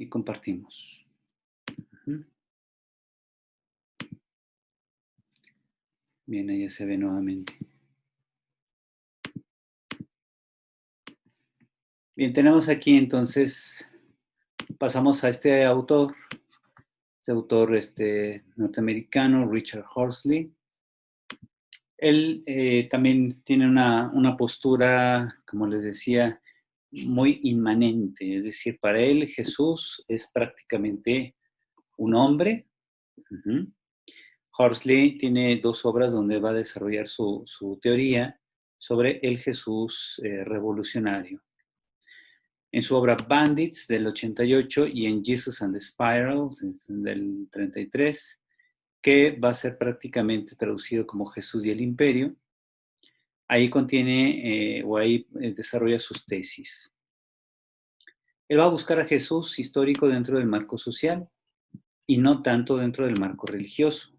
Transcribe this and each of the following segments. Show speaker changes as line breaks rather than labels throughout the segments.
y compartimos. Bien, ahí ya se ve nuevamente. Bien, tenemos aquí entonces, pasamos a este autor norteamericano, Richard Horsley. Él también tiene una postura, como les decía, muy inmanente, es decir, para él Jesús es prácticamente un hombre. Horsley tiene dos obras donde va a desarrollar su teoría sobre el Jesús revolucionario. En su obra Bandits del 88 y en Jesus and the Spiral del 33, que va a ser prácticamente traducido como Jesús y el Imperio. Ahí contiene desarrolla sus tesis. Él va a buscar a Jesús histórico dentro del marco social y no tanto dentro del marco religioso.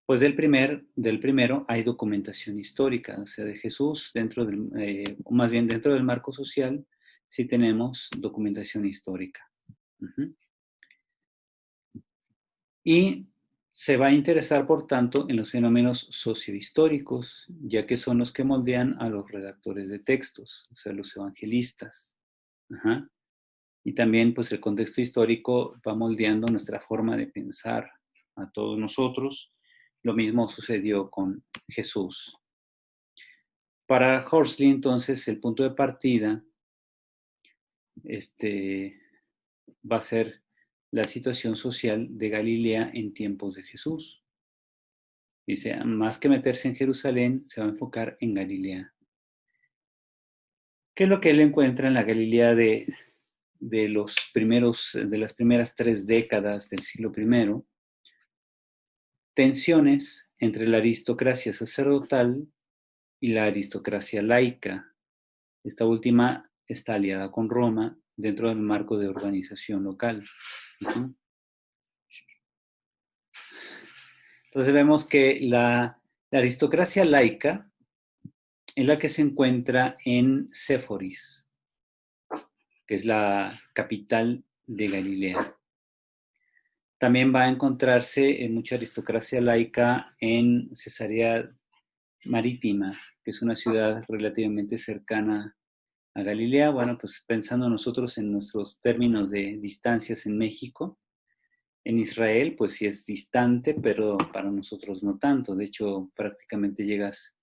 Pues del primero hay documentación histórica, o sea, de Jesús o más bien dentro del marco social, sí tenemos documentación histórica. Y se va a interesar, por tanto, en los fenómenos sociohistóricos, ya que son los que moldean a los redactores de textos, o sea, los evangelistas. Y también, pues, el contexto histórico va moldeando nuestra forma de pensar a todos nosotros. Lo mismo sucedió con Jesús. Para Horsley, entonces, el punto de partida va a ser la situación social de Galilea en tiempos de Jesús. Dice, más que meterse en Jerusalén, se va a enfocar en Galilea. ¿Qué es lo que él encuentra en la Galilea de las primeras 3 décadas del siglo I? Tensiones entre la aristocracia sacerdotal y la aristocracia laica. Esta última está aliada con Roma dentro del marco de organización local. Entonces vemos que la aristocracia laica es la que se encuentra en Séforis, que es la capital de Galilea. También va a encontrarse mucha aristocracia laica en Cesarea Marítima, que es una ciudad relativamente cercana a Galilea. Bueno, pues pensando nosotros en nuestros términos de distancias en México, en Israel, pues sí es distante, pero para nosotros no tanto. De hecho, prácticamente llegas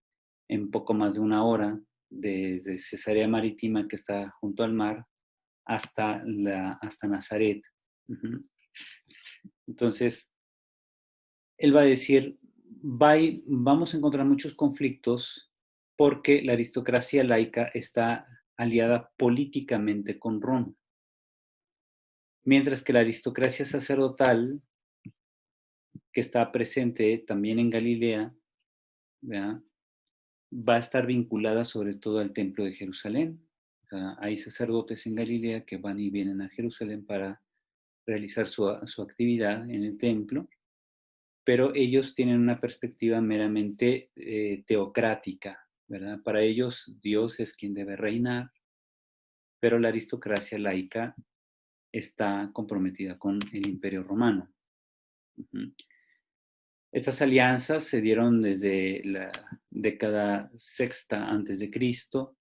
en poco más de una hora desde Cesarea Marítima, que está junto al mar, hasta Nazaret. Entonces, él va a decir, vamos a encontrar muchos conflictos porque la aristocracia laica está aliada políticamente con Roma. Mientras que la aristocracia sacerdotal, que está presente también en Galilea, ¿verdad?, va a estar vinculada sobre todo al templo de Jerusalén. O sea, hay sacerdotes en Galilea que van y vienen a Jerusalén para realizar su actividad en el templo, pero ellos tienen una perspectiva meramente teocrática, ¿verdad? Para ellos Dios es quien debe reinar, pero la aristocracia laica está comprometida con el Imperio Romano. Estas alianzas se dieron desde la década sexta antes de Cristo,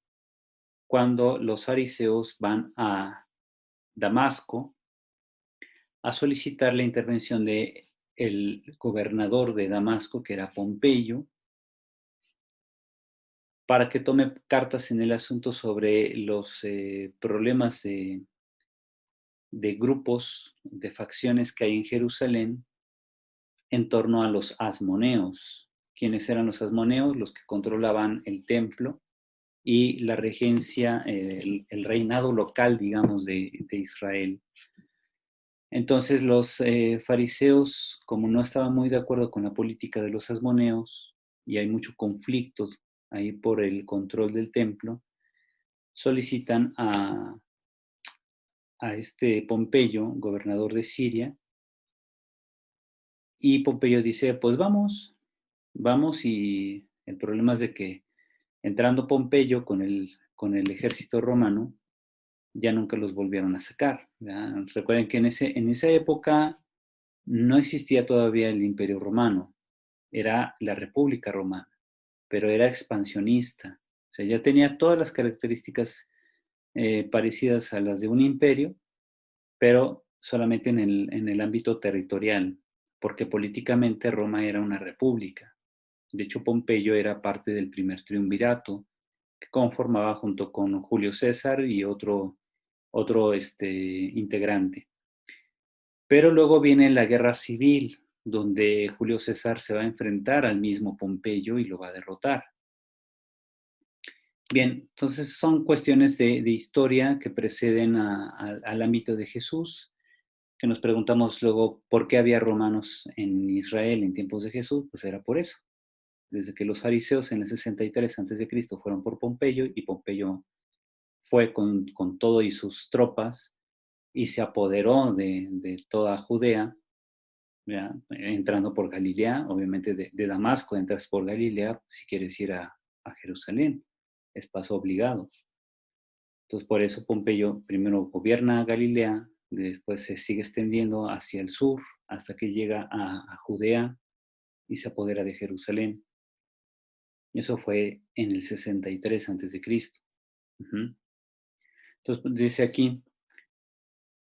cuando los fariseos van a Damasco a solicitar la intervención de el gobernador de Damasco, que era Pompeyo, para que tome cartas en el asunto sobre los problemas de grupos, de facciones que hay en Jerusalén en torno a los asmoneos. ¿Quiénes eran los asmoneos? Los que controlaban el templo y la regencia, el reinado local, digamos, de Israel. Entonces los fariseos, como no estaban muy de acuerdo con la política de los asmoneos, y hay mucho conflicto ahí por el control del templo, solicitan a este Pompeyo, gobernador de Siria, y Pompeyo dice, pues vamos, y el problema es de que entrando Pompeyo con el ejército romano, ya nunca los volvieron a sacar, ¿verdad? Recuerden que en esa época no existía todavía el Imperio Romano, era la República Romana, pero era expansionista. O sea, ya tenía todas las características parecidas a las de un imperio, pero solamente en el ámbito territorial, porque políticamente Roma era una república. De hecho, Pompeyo era parte del primer triunvirato que conformaba junto con Julio César y otro integrante. Pero luego viene la guerra civil, donde Julio César se va a enfrentar al mismo Pompeyo y lo va a derrotar. Bien, entonces son cuestiones de historia que preceden al ámbito de Jesús, que nos preguntamos luego por qué había romanos en Israel en tiempos de Jesús, pues era por eso. Desde que los fariseos en el 63 a.C. fueron por Pompeyo y Pompeyo fue con todo y sus tropas y se apoderó de toda Judea, ¿ya? Entrando por Galilea, obviamente de Damasco entras por Galilea si quieres ir a Jerusalén, es paso obligado. Entonces por eso Pompeyo primero gobierna Galilea, después se sigue extendiendo hacia el sur hasta que llega a Judea y se apodera de Jerusalén. Eso fue en el 63 a.C. Uh-huh. Entonces pues, dice aquí,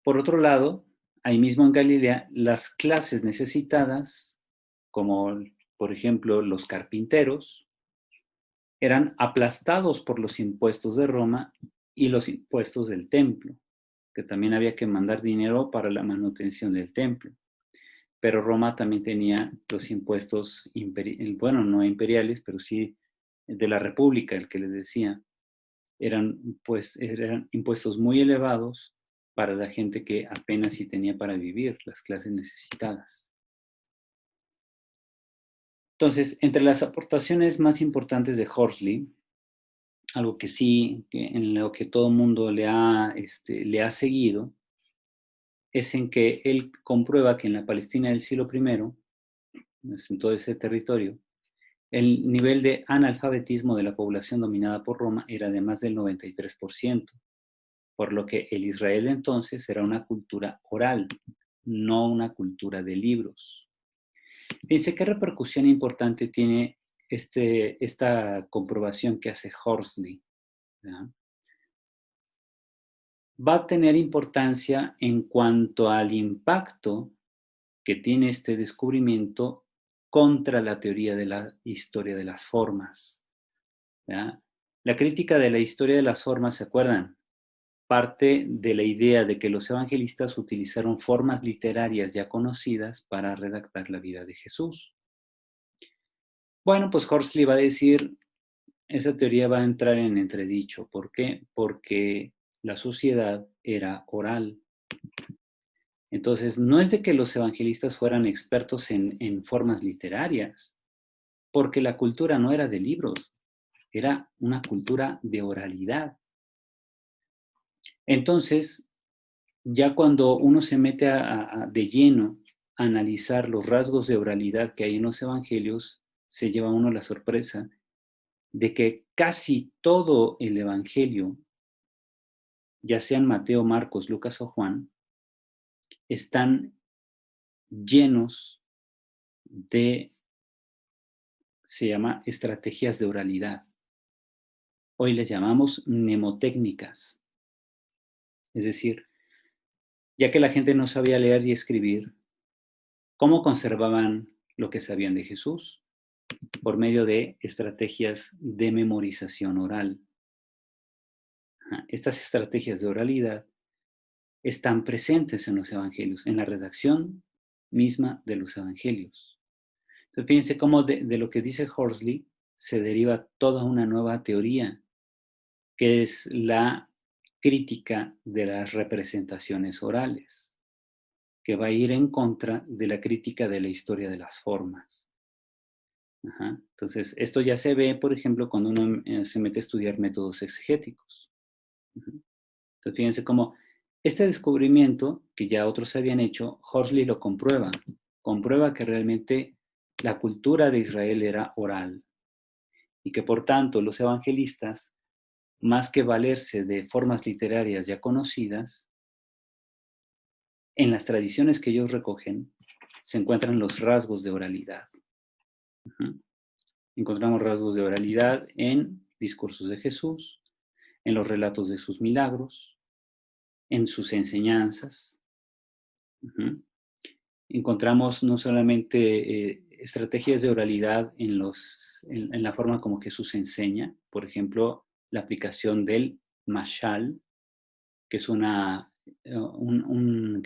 por otro lado, ahí mismo en Galilea, las clases necesitadas, como por ejemplo los carpinteros, eran aplastados por los impuestos de Roma y los impuestos del templo, que también había que mandar dinero para la manutención del templo. Pero Roma también tenía los impuestos, bueno, no imperiales, pero sí de la República, el que les decía, eran impuestos muy elevados para la gente que apenas sí tenía para vivir, las clases necesitadas. Entonces, entre las aportaciones más importantes de Horsley, algo que sí, en lo que todo el mundo le ha seguido, es en que él comprueba que en la Palestina del siglo I, en todo ese territorio, el nivel de analfabetismo de la población dominada por Roma era de más del 93%, por lo que el Israel entonces era una cultura oral, no una cultura de libros. Fíjense qué repercusión importante tiene esta comprobación que hace Horsley, ¿verdad? Va a tener importancia en cuanto al impacto que tiene este descubrimiento contra la teoría de la historia de las formas, ¿verdad? La crítica de la historia de las formas, ¿se acuerdan? Parte de la idea de que los evangelistas utilizaron formas literarias ya conocidas para redactar la vida de Jesús. Bueno, pues Horsley va a decir, esa teoría va a entrar en entredicho. ¿Por qué? Porque la sociedad era oral. Entonces, no es de que los evangelistas fueran expertos en formas literarias, porque la cultura no era de libros, era una cultura de oralidad. Entonces, ya cuando uno se mete de lleno a analizar los rasgos de oralidad que hay en los evangelios, se lleva uno la sorpresa de que casi todo el evangelio, ya sean Mateo, Marcos, Lucas o Juan, están llenos de, se llama estrategias de oralidad. Hoy les llamamos mnemotécnicas. Es decir, ya que la gente no sabía leer y escribir, ¿cómo conservaban lo que sabían de Jesús? Por medio de estrategias de memorización oral. Estas estrategias de oralidad están presentes en los evangelios, en la redacción misma de los evangelios. Entonces, fíjense cómo de lo que dice Horsley se deriva toda una nueva teoría, que es la crítica de las representaciones orales, que va a ir en contra de la crítica de la historia de las formas. Ajá. Entonces, esto ya se ve, por ejemplo, cuando uno se mete a estudiar métodos exegéticos. Entonces, fíjense cómo este descubrimiento, que ya otros habían hecho, Horsley lo comprueba que realmente la cultura de Israel era oral y que por tanto los evangelistas más que valerse de formas literarias ya conocidas, en las tradiciones que ellos recogen se encuentran los rasgos de oralidad. Ujú. Encontramos rasgos de oralidad en discursos de Jesús, en los relatos de sus milagros, en sus enseñanzas. Ujú. Encontramos no solamente estrategias de oralidad en la forma como Jesús enseña, por ejemplo, la aplicación del mashal, que es un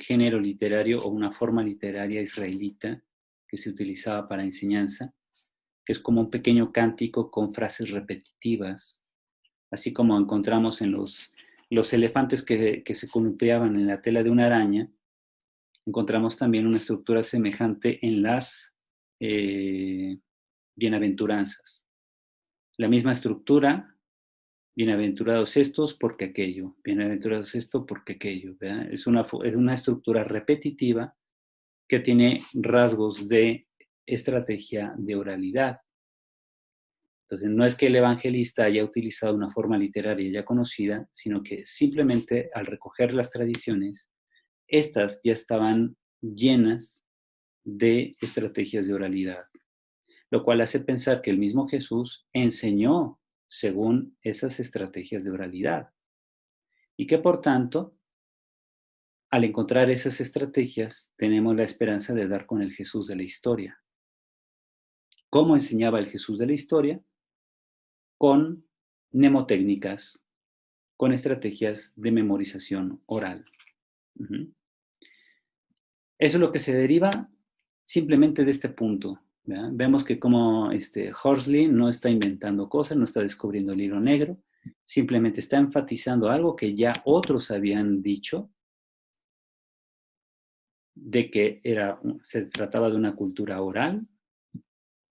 género literario o una forma literaria israelita que se utilizaba para enseñanza, que es como un pequeño cántico con frases repetitivas, así como encontramos en los elefantes que se columpiaban en la tela de una araña. Encontramos también una estructura semejante en las bienaventuranzas. La misma estructura, bienaventurados estos porque aquello, bienaventurados esto porque aquello. ¿Verdad? Es una estructura repetitiva que tiene rasgos de estrategia de oralidad. Entonces, no es que el evangelista haya utilizado una forma literaria ya conocida, sino que simplemente al recoger las tradiciones, estas ya estaban llenas de estrategias de oralidad, lo cual hace pensar que el mismo Jesús enseñó según esas estrategias de oralidad y que por tanto, al encontrar esas estrategias, tenemos la esperanza de dar con el Jesús de la historia. ¿Cómo enseñaba el Jesús de la historia? Con mnemotécnicas, con estrategias de memorización oral. Uh-huh. Eso es lo que se deriva simplemente de este punto. ¿Verdad? Vemos que como Horsley no está inventando cosas, no está descubriendo el libro negro, simplemente está enfatizando algo que ya otros habían dicho, de que se trataba de una cultura oral,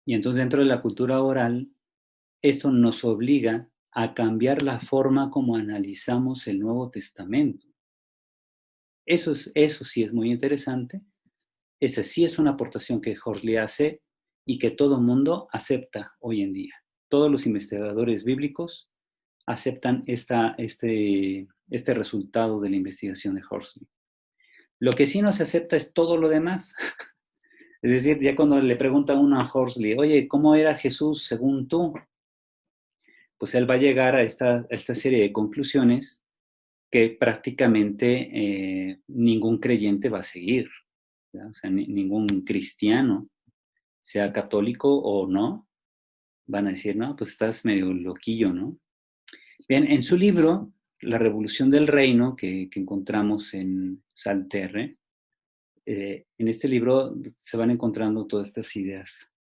y entonces dentro de la cultura oral, esto nos obliga a cambiar la forma como analizamos el Nuevo Testamento. Eso sí es muy interesante. Esa sí es una aportación que Horsley hace y que todo mundo acepta hoy en día. Todos los investigadores bíblicos aceptan este resultado de la investigación de Horsley. Lo que sí no se acepta es todo lo demás. Es decir, ya cuando le pregunta uno a Horsley, oye, ¿cómo era Jesús según tú? Pues él va a llegar a esta serie de conclusiones que prácticamente ningún creyente va a seguir. ¿verdad? O sea, ningún cristiano, sea católico o no, van a decir, no, pues estás medio loquillo, ¿no? Bien, en su libro, La Revolución del Reino, que encontramos en Salterre, en este libro se van encontrando todas estas ideas.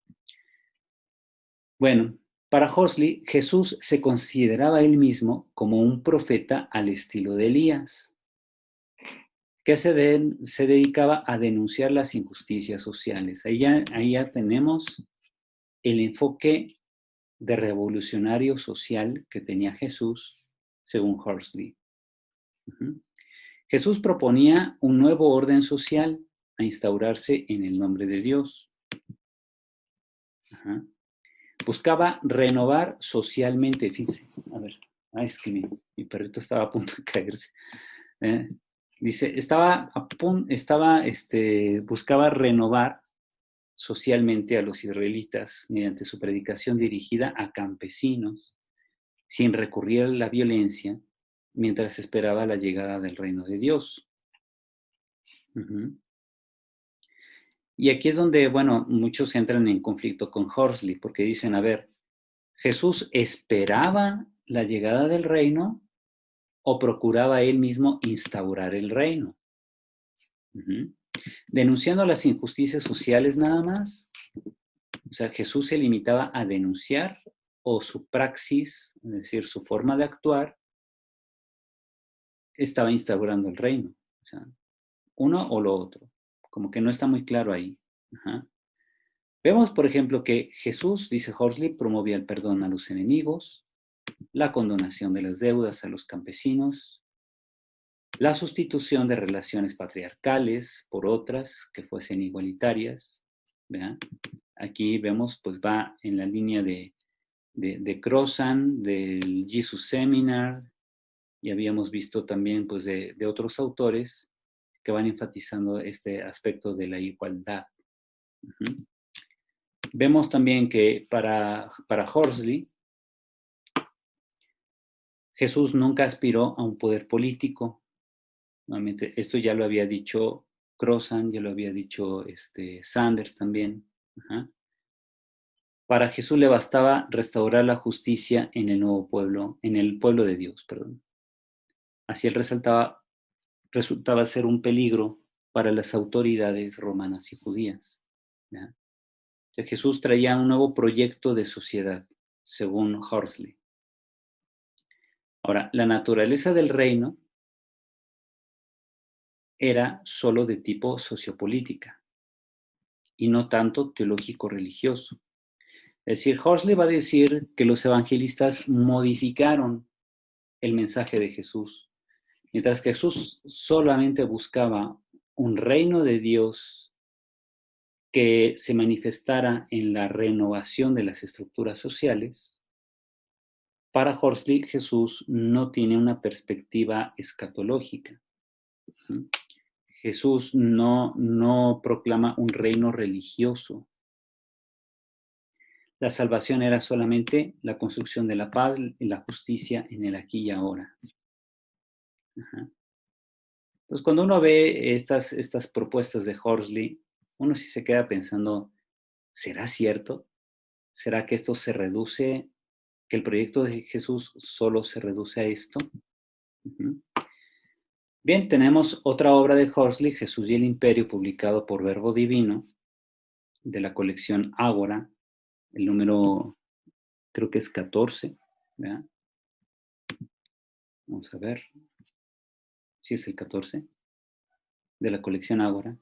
Bueno, para Horsley, Jesús se consideraba él mismo como un profeta al estilo de Elías, que se dedicaba a denunciar las injusticias sociales. Ahí ya tenemos el enfoque de revolucionario social que tenía Jesús, según Horsley. Uh-huh. Jesús proponía un nuevo orden social a instaurarse en el nombre de Dios. Uh-huh. Buscaba renovar socialmente, fíjense, a ver, es que mi perrito estaba a punto de caerse. Dice, buscaba renovar socialmente a los israelitas mediante su predicación dirigida a campesinos, sin recurrir a la violencia, mientras esperaba la llegada del reino de Dios. Uh-huh. Y aquí es donde, bueno, muchos entran en conflicto con Horsley, porque dicen, a ver, ¿Jesús esperaba la llegada del reino o procuraba él mismo instaurar el reino? Uh-huh. Denunciando las injusticias sociales nada más. O sea, Jesús se limitaba a denunciar o su praxis, es decir, su forma de actuar, estaba instaurando el reino. O sea, uno o lo otro. Como que no está muy claro ahí. Ajá. Vemos, por ejemplo, que Jesús, dice Horsley, promovía el perdón a los enemigos, la condonación de las deudas a los campesinos, la sustitución de relaciones patriarcales por otras que fuesen igualitarias. ¿verdad? Aquí vemos, pues va en la línea de de Crozan, del Jesus Seminar, y habíamos visto también pues, de otros autores que van enfatizando este aspecto de la igualdad. Uh-huh. Vemos también que para Horsley, Jesús nunca aspiró a un poder político. Nuevamente, esto ya lo había dicho Crozan, ya lo había dicho Sanders también. Ajá. Para Jesús le bastaba restaurar la justicia en el nuevo pueblo, en el pueblo de Dios, perdón. Así él resultaba ser un peligro para las autoridades romanas y judías. ¿Ya? O sea, Jesús traía un nuevo proyecto de sociedad, según Horsley. Ahora, la naturaleza del reino era solo de tipo sociopolítica y no tanto teológico-religioso. Es decir, Horsley va a decir que los evangelistas modificaron el mensaje de Jesús, mientras que Jesús solamente buscaba un reino de Dios que se manifestara en la renovación de las estructuras sociales. Para Horsley, Jesús no tiene una perspectiva escatológica. Jesús no proclama un reino religioso. La salvación era solamente la construcción de la paz y la justicia en el aquí y ahora. Ajá. Entonces, cuando uno ve estas propuestas de Horsley, uno sí se queda pensando, ¿será cierto? ¿Será que esto se reduce, que el proyecto de Jesús solo se reduce a esto? Uh-huh. Bien, tenemos otra obra de Horsley, Jesús y el Imperio, publicado por Verbo Divino, de la colección Ágora, el número, creo que es 14, ¿verdad? Vamos a ver, si es el 14, de la colección Ágora.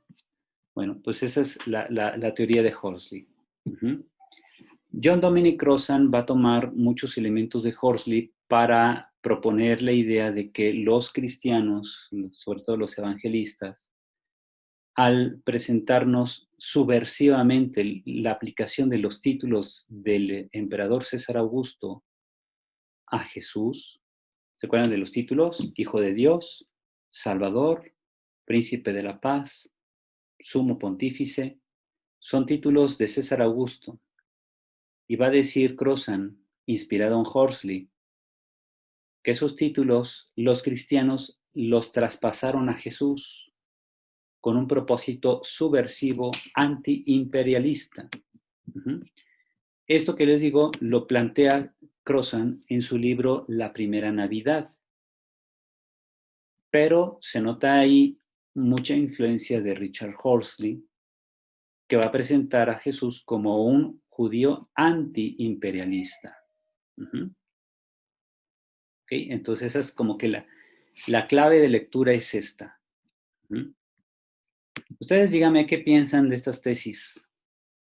Bueno, pues esa es la teoría de Horsley. Uh-huh. John Dominic Crozan va a tomar muchos elementos de Horsley para proponer la idea de que los cristianos, sobre todo los evangelistas, al presentarnos subversivamente la aplicación de los títulos del emperador César Augusto a Jesús, ¿se acuerdan de los títulos? Hijo de Dios, Salvador, Príncipe de la Paz, Sumo Pontífice, son títulos de César Augusto. Y va a decir Crozan, inspirado en Horsley, que esos títulos los cristianos los traspasaron a Jesús con un propósito subversivo antiimperialista. Uh-huh. Esto que les digo lo plantea Crozan en su libro La Primera Navidad, pero se nota ahí mucha influencia de Richard Horsley, que va a presentar a Jesús como un judío antiimperialista. Uh-huh. ¿Okay? Entonces esa es como que la clave de lectura es esta. ¿Mm? Ustedes díganme qué piensan de estas tesis,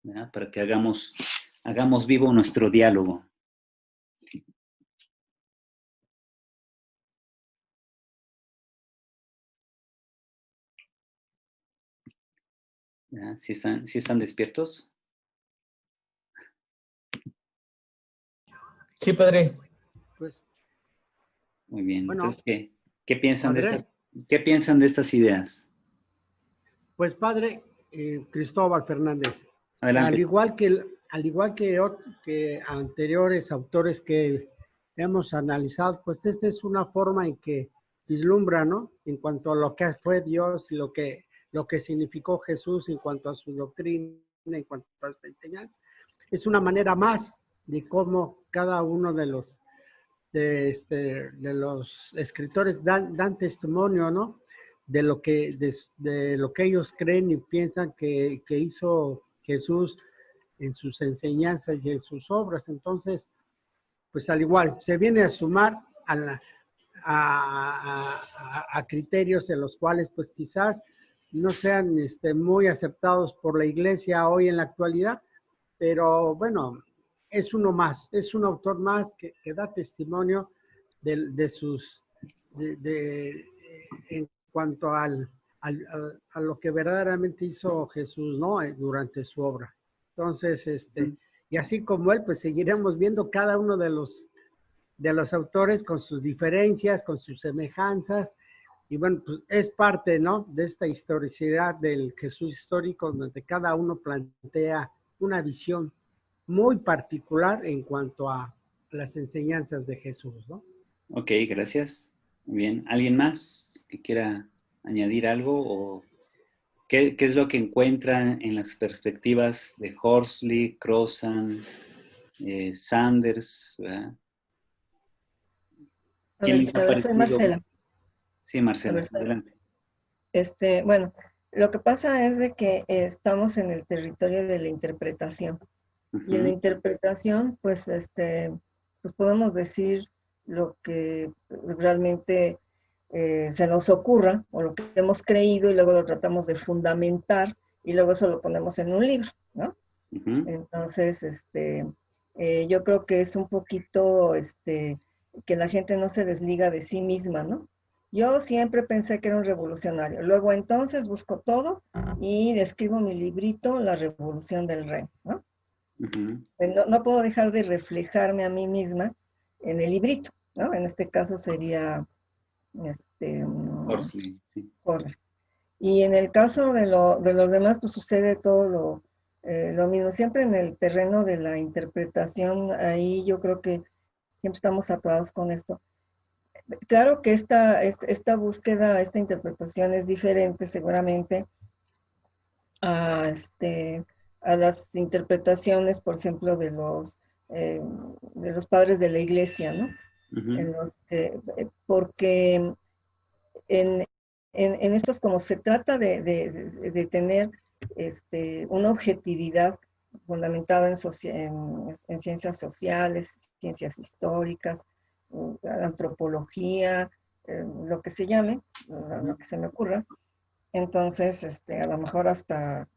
¿verdad? Para que hagamos vivo nuestro diálogo. ¿Verdad? ¿Sí están despiertos?
Sí, padre.
Pues,
muy bien.
Bueno,
entonces, ¿qué piensan
padre,
¿qué piensan de estas ideas?
pues padre Cristóbal Fernández,
Adelante.
al igual que anteriores autores que hemos analizado, pues esta es una forma en que vislumbra, ¿no? En cuanto a lo que fue Dios y lo que significó Jesús en cuanto a su doctrina, en cuanto a su enseñanza. Es una manera más de cómo cada uno de los escritores dan testimonio, ¿no? De lo que ellos creen y piensan que hizo Jesús en sus enseñanzas y en sus obras. Entonces, pues al igual, se viene a sumar a criterios en los cuales pues quizás no sean muy aceptados por la iglesia hoy en la actualidad, pero bueno, es uno más, es un autor más que da testimonio de sus, en cuanto a lo que verdaderamente hizo Jesús, ¿no? Durante su obra. Entonces, Y así como él, pues seguiremos viendo cada uno de los autores con sus diferencias, con sus semejanzas. Y bueno, pues es parte, ¿no?, de esta historicidad del Jesús histórico, donde cada uno plantea una visión muy particular en cuanto a las enseñanzas de Jesús, ¿no?
Ok, gracias. Muy bien. ¿Alguien más que quiera añadir algo? ¿O qué es lo que encuentran en las perspectivas de Horsley, Crozan, Sanders, ¿verdad? ¿Quién les ha
A ver, soy
parecido?
Marcela.
Sí,
A
Marcela,
ver,
adelante.
bueno, lo que pasa es de que estamos en el territorio de la interpretación. Y en la
Ujú.
interpretación, pues, pues podemos decir lo que realmente se nos ocurra o lo que hemos creído y luego lo tratamos de fundamentar y luego eso lo ponemos en un libro, ¿no?
Ujú.
Entonces, yo creo que es un poquito, que la gente no se desliga de sí misma, ¿no? Yo siempre pensé que era un revolucionario. Luego entonces busco todo y escribo mi librito, La Revolución del Rey, ¿no?
Ujú.
No, no puedo dejar de reflejarme a mí misma en el librito, ¿no? En este caso sería,
Horsley, sí.
Jorge. Y en el caso de los demás, pues sucede todo lo mismo. Siempre en el terreno de la interpretación, ahí yo creo que siempre estamos atorados con esto. Claro que esta búsqueda, esta interpretación es diferente seguramente a, a las interpretaciones, por ejemplo, de los padres de la iglesia, ¿no?
Ujú.
Porque en, en estos, como se trata de tener una objetividad fundamentada en ciencias sociales, ciencias históricas, antropología, lo que se llame, lo que se me ocurra, entonces, a lo mejor hasta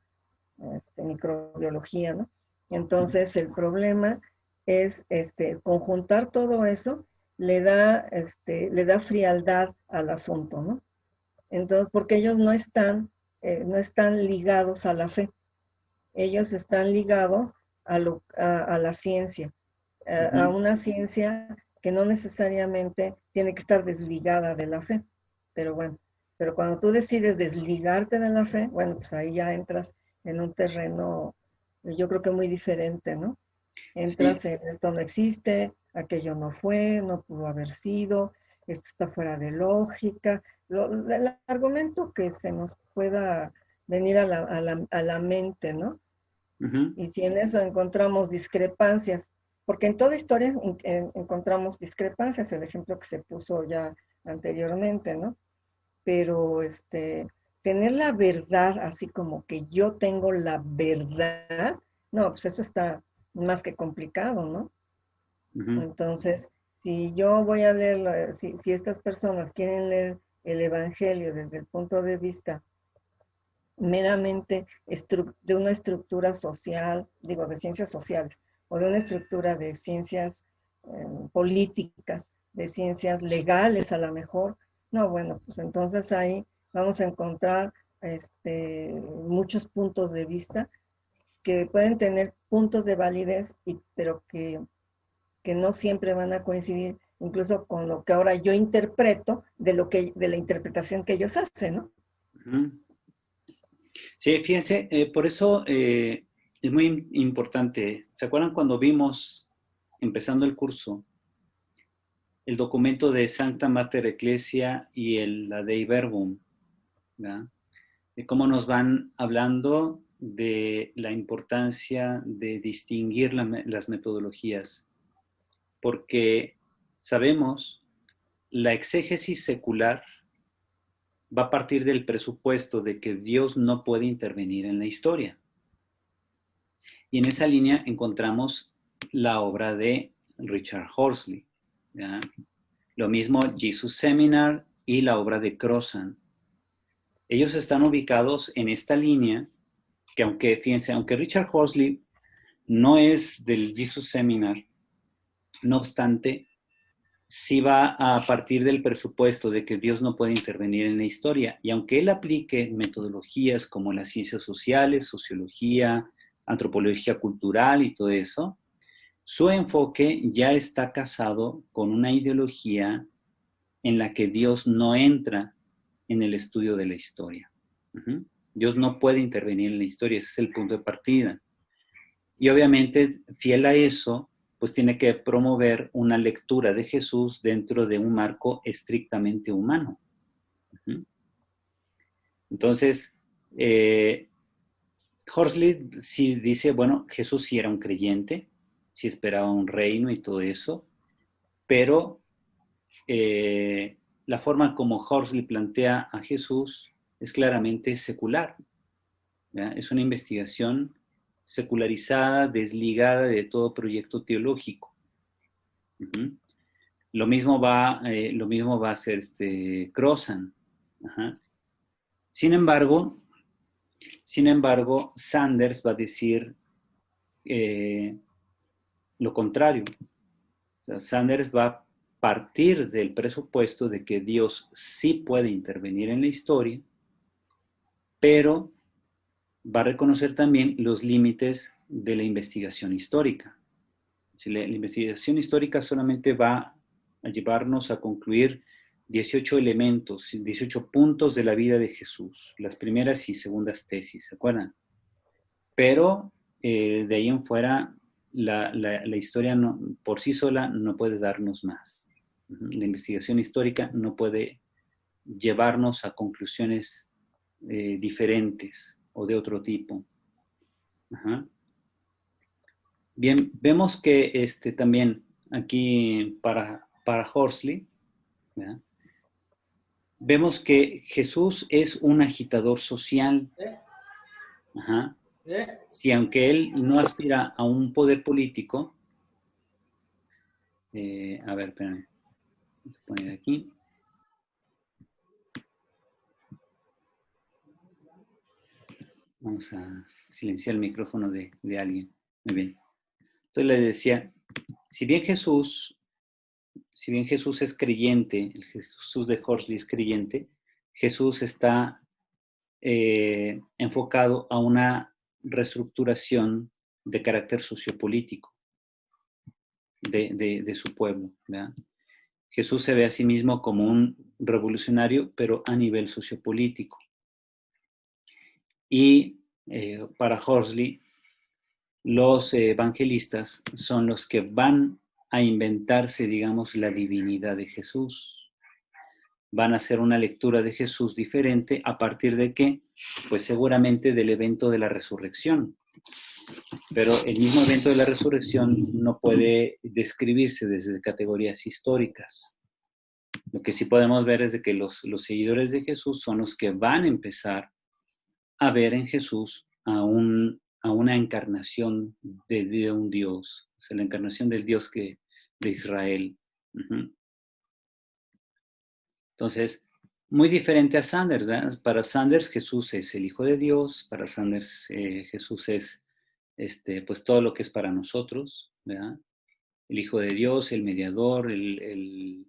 microbiología, ¿no? Entonces, el problema es conjuntar todo eso le da frialdad al asunto, ¿no? Entonces, porque ellos no están ligados a la fe, ellos están ligados a la ciencia, a
Ujú.
una ciencia que no necesariamente tiene que estar desligada de la fe. Pero bueno, pero cuando tú decides desligarte de la fe, bueno, pues ahí ya entras en un terreno, yo creo que muy diferente, ¿no?
Sí,
Entras en esto no existe, aquello no fue, no pudo haber sido, esto está fuera de lógica. El argumento que se nos pueda venir a la mente, ¿no?
ujú.
Y si en eso encontramos discrepancias, porque en toda historia encontramos discrepancias, el ejemplo que se puso ya anteriormente, ¿no? Pero tener la verdad, así como que yo tengo la verdad, no, pues eso está más que complicado, ¿no?
Ujú.
Entonces, si yo voy a leer, si estas personas quieren leer el Evangelio desde el punto de vista meramente de una estructura social, digo, de ciencias sociales, o de una estructura de ciencias políticas, de ciencias legales a lo mejor, no, bueno, pues entonces ahí vamos a encontrar muchos puntos de vista que pueden tener puntos de validez, pero que no siempre van a coincidir incluso con lo que ahora yo interpreto de la interpretación que ellos hacen, ¿no?
Ujú. Sí, fíjense, por eso es muy importante. ¿Se acuerdan cuando vimos, empezando el curso, el documento de Sancta Mater Ecclesia y la Dei Verbum, ¿verdad? De cómo nos van hablando de la importancia de distinguir las metodologías, porque sabemos la exégesis secular va a partir del presupuesto de que Dios no puede intervenir en la historia. Y en esa línea encontramos la obra de Richard Horsley, ¿ya? Lo mismo Jesus Seminar y la obra de Crozan. Ellos están ubicados en esta línea que aunque, fíjense, aunque Richard Horsley no es del Jesus Seminar, no obstante, sí va a partir del presupuesto de que Dios no puede intervenir en la historia. Y aunque él aplique metodologías como las ciencias sociales, sociología, antropología cultural y todo eso, su enfoque ya está casado con una ideología en la que Dios no entra en el estudio de la historia. Dios no puede intervenir en la historia, ese es el punto de partida. Y obviamente, fiel a eso, pues tiene que promover una lectura de Jesús dentro de un marco estrictamente humano. Entonces, Horsley sí dice, bueno, Jesús sí era un creyente, sí esperaba un reino y todo eso, pero la forma como Horsley plantea a Jesús es claramente secular. ¿Ya? Es una investigación secularizada, desligada de todo proyecto teológico. Lo mismo va a hacer Crozan. Sin embargo, Sanders va a decir lo contrario. O sea, Sanders va a partir del presupuesto de que Dios sí puede intervenir en la historia, pero va a reconocer también los límites de la investigación histórica. Si la investigación histórica solamente va a llevarnos a concluir 18 elementos, 18 puntos de la vida de Jesús, las primeras y segundas tesis, ¿se acuerdan? Pero de ahí en fuera, la historia no, por sí sola no puede darnos más. La investigación histórica no puede llevarnos a conclusiones diferentes o de otro tipo. Bien, vemos que también aquí para Horsley, ¿verdad? Vemos que Jesús es un agitador social. Si aunque él no aspira a un poder político, a ver, espérame, vamos a poner aquí. Vamos a silenciar el micrófono de alguien. Muy bien. Entonces le decía, si bien Jesús es creyente, el Jesús de Horsley es creyente, Jesús está enfocado a una reestructuración de carácter sociopolítico de su pueblo, ¿verdad? Jesús se ve a sí mismo como un revolucionario, pero a nivel sociopolítico. Y para Horsley, los evangelistas son los que van a inventarse, digamos, la divinidad de Jesús. Van a hacer una lectura de Jesús diferente a partir de qué? Pues seguramente del evento de la resurrección. Pero el mismo evento de la resurrección no puede describirse desde categorías históricas. Lo que sí podemos ver es de que los seguidores de Jesús son los que van a empezar a ver en Jesús a una encarnación de un Dios, o sea, la encarnación del Dios de Israel. Entonces, muy diferente a Sanders, ¿verdad? Para Sanders Jesús es el Hijo de Dios, para Sanders Jesús es pues todo lo que es para nosotros, ¿verdad? El Hijo de Dios, el mediador, el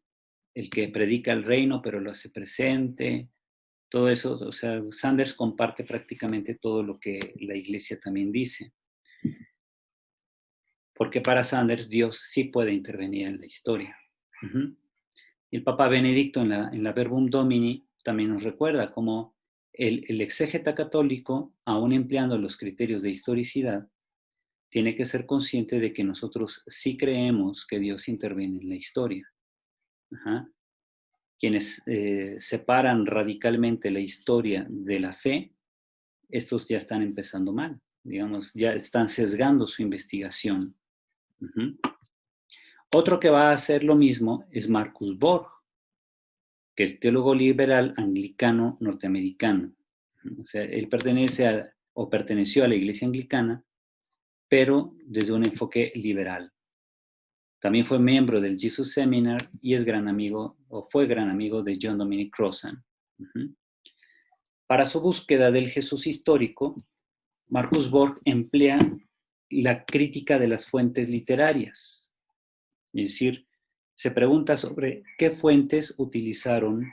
que predica el reino pero lo hace presente, todo eso, o sea, Sanders comparte prácticamente todo lo que la iglesia también dice. Porque para Sanders Dios sí puede intervenir en la historia. Y el Papa Benedicto en la Verbum Domini también nos recuerda cómo el exégeta católico, aún empleando los criterios de historicidad, tiene que ser consciente de que nosotros sí creemos que Dios interviene en la historia. Quienes separan radicalmente la historia de la fe, estos ya están empezando mal, digamos, ya están sesgando su investigación. Otro que va a hacer lo mismo es Marcus Borg, que es teólogo liberal anglicano norteamericano. O sea, él perteneció a la iglesia anglicana, pero desde un enfoque liberal. También fue miembro del Jesus Seminar y es gran amigo, o fue gran amigo de John Dominic Crozan. Para su búsqueda del Jesús histórico, Marcus Borg emplea la crítica de las fuentes literarias. Es decir, se pregunta sobre qué fuentes utilizaron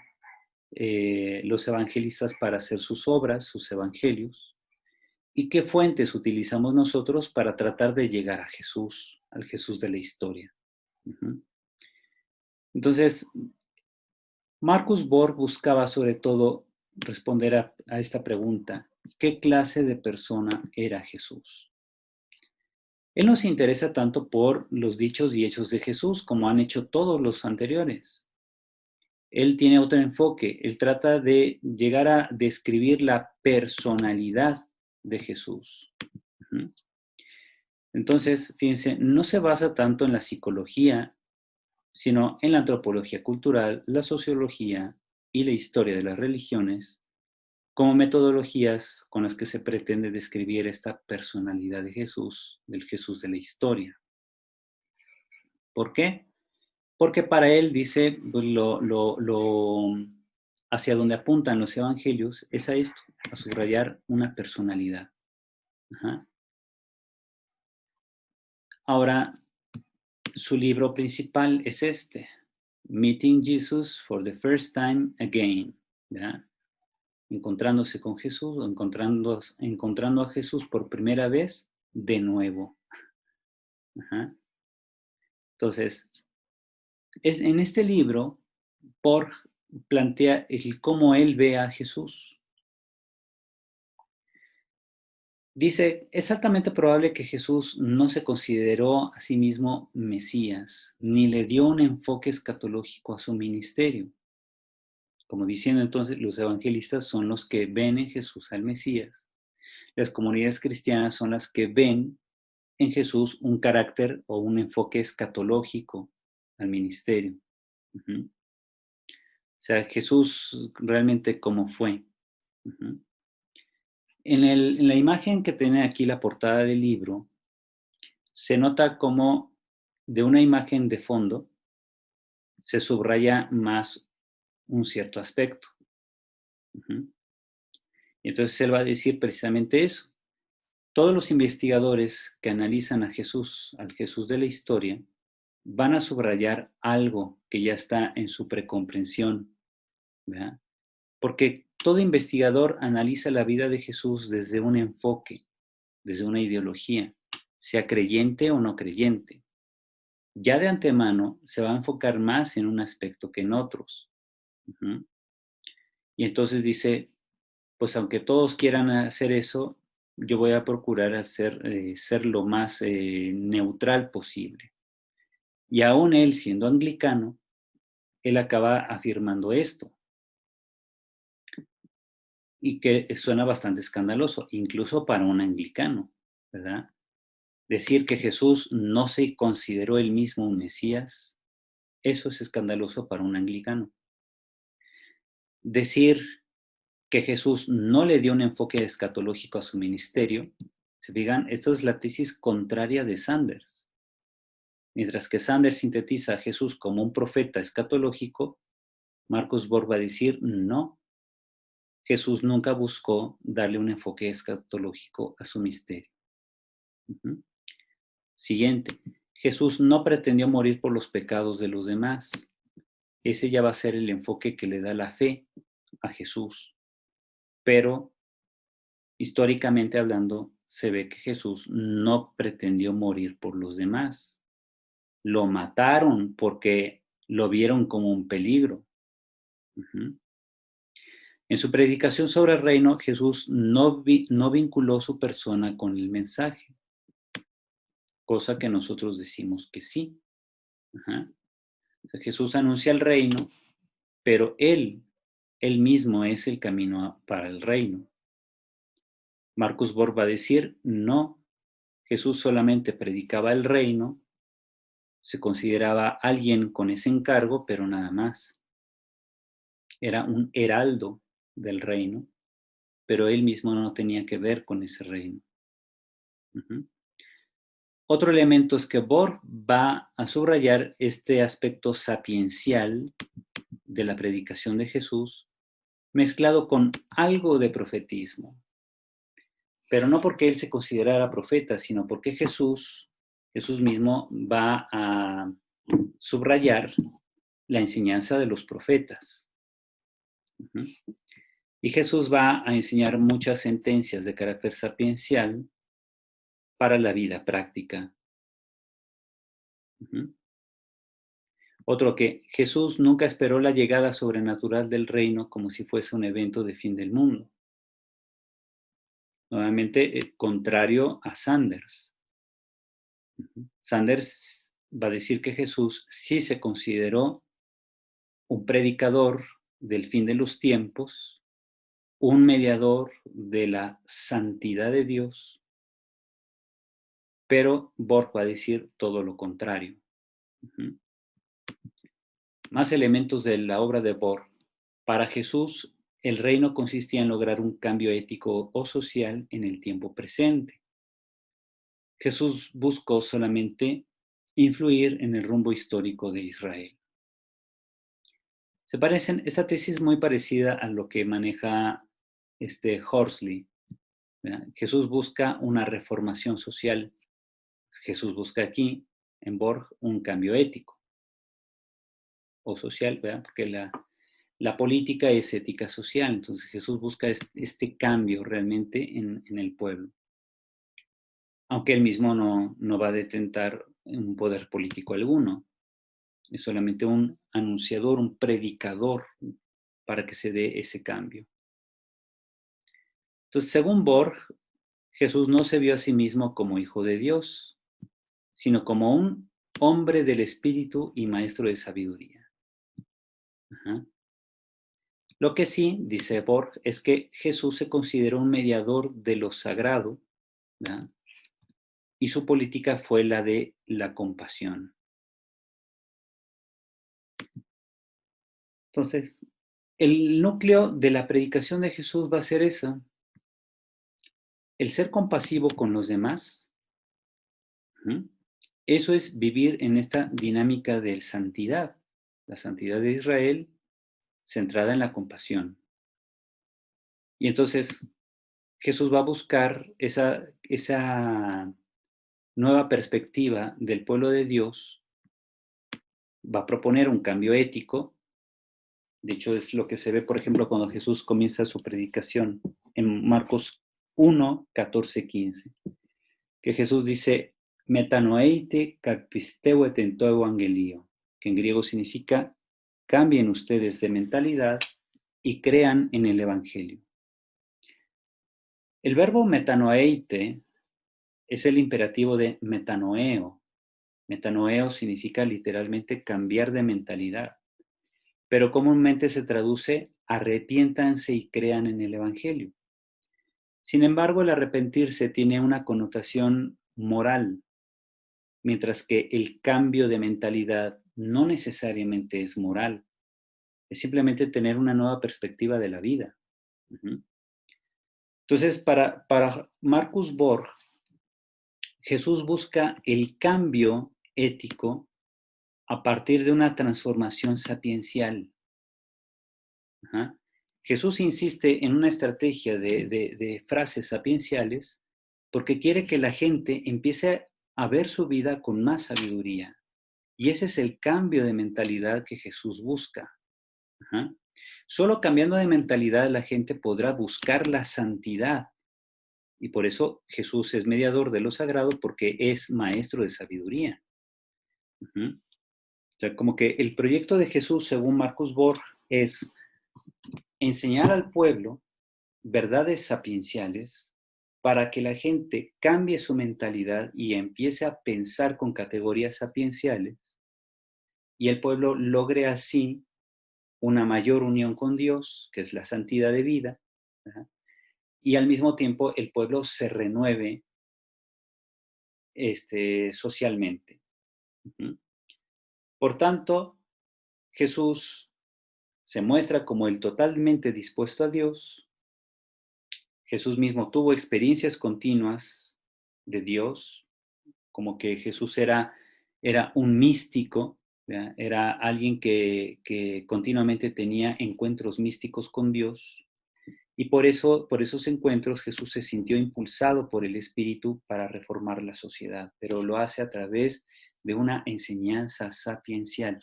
los evangelistas para hacer sus obras, sus evangelios, ¿Y qué fuentes utilizamos nosotros para tratar de llegar a Jesús, al Jesús de la historia? Entonces, Marcus Borg buscaba sobre todo responder a esta pregunta: ¿qué clase de persona era Jesús? Él no se interesa tanto por los dichos y hechos de Jesús como han hecho todos los anteriores. Él tiene otro enfoque. Él trata de llegar a describir la personalidad de Jesús. Entonces, fíjense, no se basa tanto en la psicología, sino en la antropología cultural, la sociología y la historia de las religiones como metodologías con las que se pretende describir esta personalidad de Jesús, del Jesús de la historia. ¿Por qué? Porque para él, dice, pues, hacia donde apuntan los evangelios es a esto, a subrayar una personalidad. Ahora, su libro principal es este, Meeting Jesus for the First Time Again, ¿verdad? Encontrándose con Jesús, o encontrando a Jesús por primera vez de nuevo. Entonces, en este libro, Borg plantea cómo él ve a Jesús. Dice, es altamente probable que Jesús no se consideró a sí mismo Mesías, ni le dio un enfoque escatológico a su ministerio. Como diciendo entonces, los evangelistas son los que ven en Jesús al Mesías. Las comunidades cristianas son las que ven en Jesús un carácter o un enfoque escatológico al ministerio. O sea, Jesús realmente cómo fue. En la imagen que tiene aquí la portada del libro, se nota como de una imagen de fondo se subraya más un cierto aspecto. Y entonces él va a decir precisamente eso. Todos los investigadores que analizan a Jesús, al Jesús de la historia, van a subrayar algo que ya está en su precomprensión, ¿verdad? Porque todo investigador analiza la vida de Jesús desde un enfoque, desde una ideología, sea creyente o no creyente. Ya de antemano se va a enfocar más en un aspecto que en otros. Y entonces dice, pues aunque todos quieran hacer eso, yo voy a procurar ser lo más neutral posible. Y aún él, siendo anglicano, él acaba afirmando esto. Y que suena bastante escandaloso, incluso para un anglicano, ¿verdad? Decir que Jesús no se consideró él mismo un Mesías, eso es escandaloso para un anglicano. Decir que Jesús no le dio un enfoque escatológico a su ministerio, se fijan, esto es la tesis contraria de Sanders. Mientras que Sanders sintetiza a Jesús como un profeta escatológico, Marcus Borg va a decir, no, Jesús nunca buscó darle un enfoque escatológico a su misterio. Siguiente, Jesús no pretendió morir por los pecados de los demás. Ese ya va a ser el enfoque que le da la fe a Jesús. Pero, históricamente hablando, se ve que Jesús no pretendió morir por los demás. Lo mataron porque lo vieron como un peligro. En su predicación sobre el reino, Jesús no vinculó su persona con el mensaje, cosa que nosotros decimos que sí. O sea, Jesús anuncia el reino, pero él mismo es el camino para el reino. Marcus Borg va a decir, no, Jesús solamente predicaba el reino, se consideraba alguien con ese encargo, pero nada más. Era un heraldo del reino, pero él mismo no tenía que ver con ese reino. Otro elemento es que Borg va a subrayar este aspecto sapiencial de la predicación de Jesús, mezclado con algo de profetismo. Pero no porque él se considerara profeta, sino porque Jesús mismo va a subrayar la enseñanza de los profetas. Y Jesús va a enseñar muchas sentencias de carácter sapiencial para la vida práctica. Ujú. Otro que Jesús nunca esperó la llegada sobrenatural del reino como si fuese un evento de fin del mundo. Nuevamente, contrario a Sanders. Sanders va a decir que Jesús sí se consideró un predicador del fin de los tiempos, un mediador de la santidad de Dios, pero Borg va a decir todo lo contrario. Más elementos de la obra de Borg. Para Jesús, el reino consistía en lograr un cambio ético o social en el tiempo presente. Jesús buscó solamente influir en el rumbo histórico de Israel. Esta tesis es muy parecida a lo que maneja Horsley. ¿Verdad? Jesús busca una reformación social. Jesús busca aquí, en Borg, un cambio ético o social, ¿verdad? Porque la política es ética social, entonces Jesús busca este cambio realmente en el pueblo. Aunque él mismo no va a detentar un poder político alguno. Es solamente un anunciador, un predicador para que se dé ese cambio. Entonces, según Borg, Jesús no se vio a sí mismo como hijo de Dios, sino como un hombre del espíritu y maestro de sabiduría. Ajá. Lo que sí, dice Borg, es que Jesús se consideró un mediador de lo sagrado, ¿verdad? Y su política fue la de la compasión. Entonces, el núcleo de la predicación de Jesús va a ser eso, el ser compasivo con los demás. Eso es vivir en esta dinámica de santidad, la santidad de Israel centrada en la compasión. Y entonces Jesús va a buscar esa nueva perspectiva del pueblo de Dios, va a proponer un cambio ético. De hecho, es lo que se ve, por ejemplo, cuando Jesús comienza su predicación en Marcos 1, 14, 15, que Jesús dice, metanoeite kakpisteu etento evangelio, que en griego significa, cambien ustedes de mentalidad y crean en el evangelio. El verbo metanoeite es el imperativo de metanoeo. Metanoeo significa literalmente cambiar de mentalidad, pero comúnmente se traduce arrepiéntanse y crean en el evangelio. Sin embargo, el arrepentirse tiene una connotación moral, mientras que el cambio de mentalidad no necesariamente es moral, es simplemente tener una nueva perspectiva de la vida. Entonces, para Marcus Borg, Jesús busca el cambio ético a partir de una transformación sapiencial. Jesús insiste en una estrategia de frases sapienciales porque quiere que la gente empiece a ver su vida con más sabiduría. Y ese es el cambio de mentalidad que Jesús busca. Solo cambiando de mentalidad la gente podrá buscar la santidad. Y por eso Jesús es mediador de lo sagrado porque es maestro de sabiduría. O sea, como que el proyecto de Jesús, según Marcus Borg, es enseñar al pueblo verdades sapienciales para que la gente cambie su mentalidad y empiece a pensar con categorías sapienciales y el pueblo logre así una mayor unión con Dios, que es la santidad de vida, ¿verdad? Y al mismo tiempo el pueblo se renueve socialmente. Por tanto, Jesús se muestra como el totalmente dispuesto a Dios. Jesús mismo tuvo experiencias continuas de Dios, como que Jesús era un místico, ¿verdad? Era alguien que continuamente tenía encuentros místicos con Dios. Y por esos encuentros Jesús se sintió impulsado por el Espíritu para reformar la sociedad, pero lo hace a través de una enseñanza sapiencial.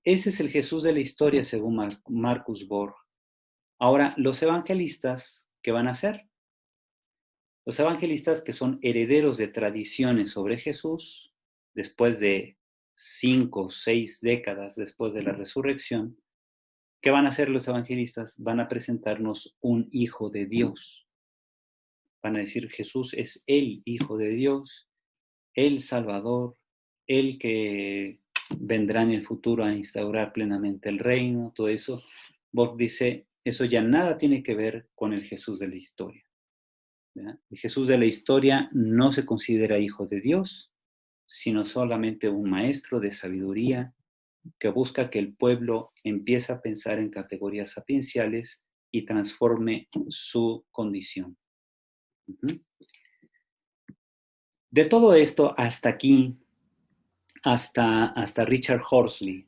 Ese es el Jesús de la historia según Marcus Borg. Ahora, los evangelistas, ¿qué van a hacer? Los evangelistas que son herederos de tradiciones sobre Jesús, después de 5 o 6 décadas después de la resurrección, ¿qué van a hacer los evangelistas? Van a presentarnos un hijo de Dios. Van a decir, Jesús es el Hijo de Dios, el Salvador, el que vendrá en el futuro a instaurar plenamente el reino, todo eso. Borg dice, eso ya nada tiene que ver con el Jesús de la historia. ¿Verdad? El Jesús de la historia no se considera hijo de Dios, sino solamente un maestro de sabiduría que busca que el pueblo empiece a pensar en categorías sapienciales y transforme su condición. De todo esto hasta aquí, hasta Richard Horsley,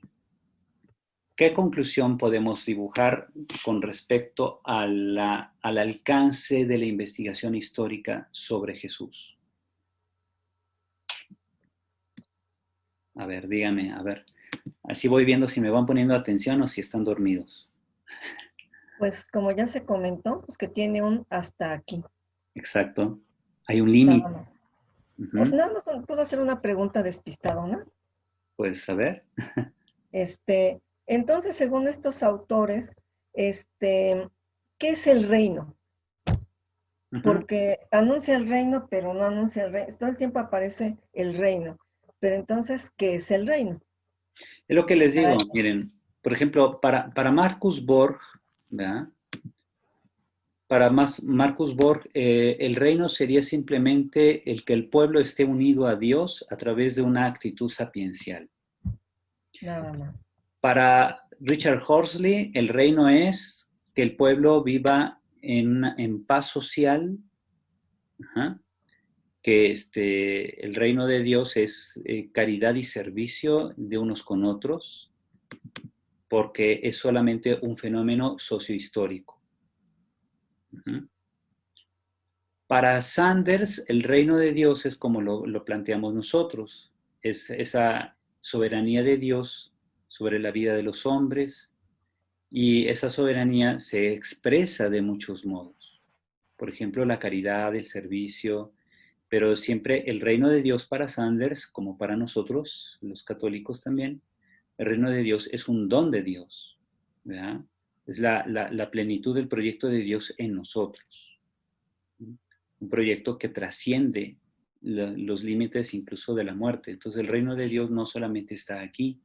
¿qué conclusión podemos dibujar con respecto al alcance de la investigación histórica sobre Jesús? A ver, dígame, a ver. Así voy viendo si me van poniendo atención o si están dormidos.
Pues como ya se comentó, pues que tiene un hasta aquí.
Exacto. Hay un límite.
Nada más. Nada más puedo hacer una pregunta despistadona.
Pues a ver.
Entonces, según estos autores, ¿qué es el reino? Porque anuncia el reino, pero no anuncia el reino. Todo el tiempo aparece el reino. Pero entonces, ¿qué es el reino?
Es lo que les digo, miren, por ejemplo, para Marcus Borg, ¿verdad? Para Marcus Borg, el reino sería simplemente el que el pueblo esté unido a Dios a través de una actitud sapiencial.
Nada más.
Para Richard Horsley, el reino es que el pueblo viva en paz social, que el reino de Dios es caridad y servicio de unos con otros, porque es solamente un fenómeno sociohistórico. Para Sanders, el reino de Dios es como lo planteamos nosotros, es esa soberanía de Dios sobre la vida de los hombres, y esa soberanía se expresa de muchos modos. Por ejemplo, la caridad, el servicio, pero siempre el reino de Dios para Sanders, como para nosotros, los católicos también, el reino de Dios es un don de Dios, ¿verdad? Es la plenitud del proyecto de Dios en nosotros. Un proyecto que trasciende los límites incluso de la muerte. Entonces el reino de Dios no solamente está aquí,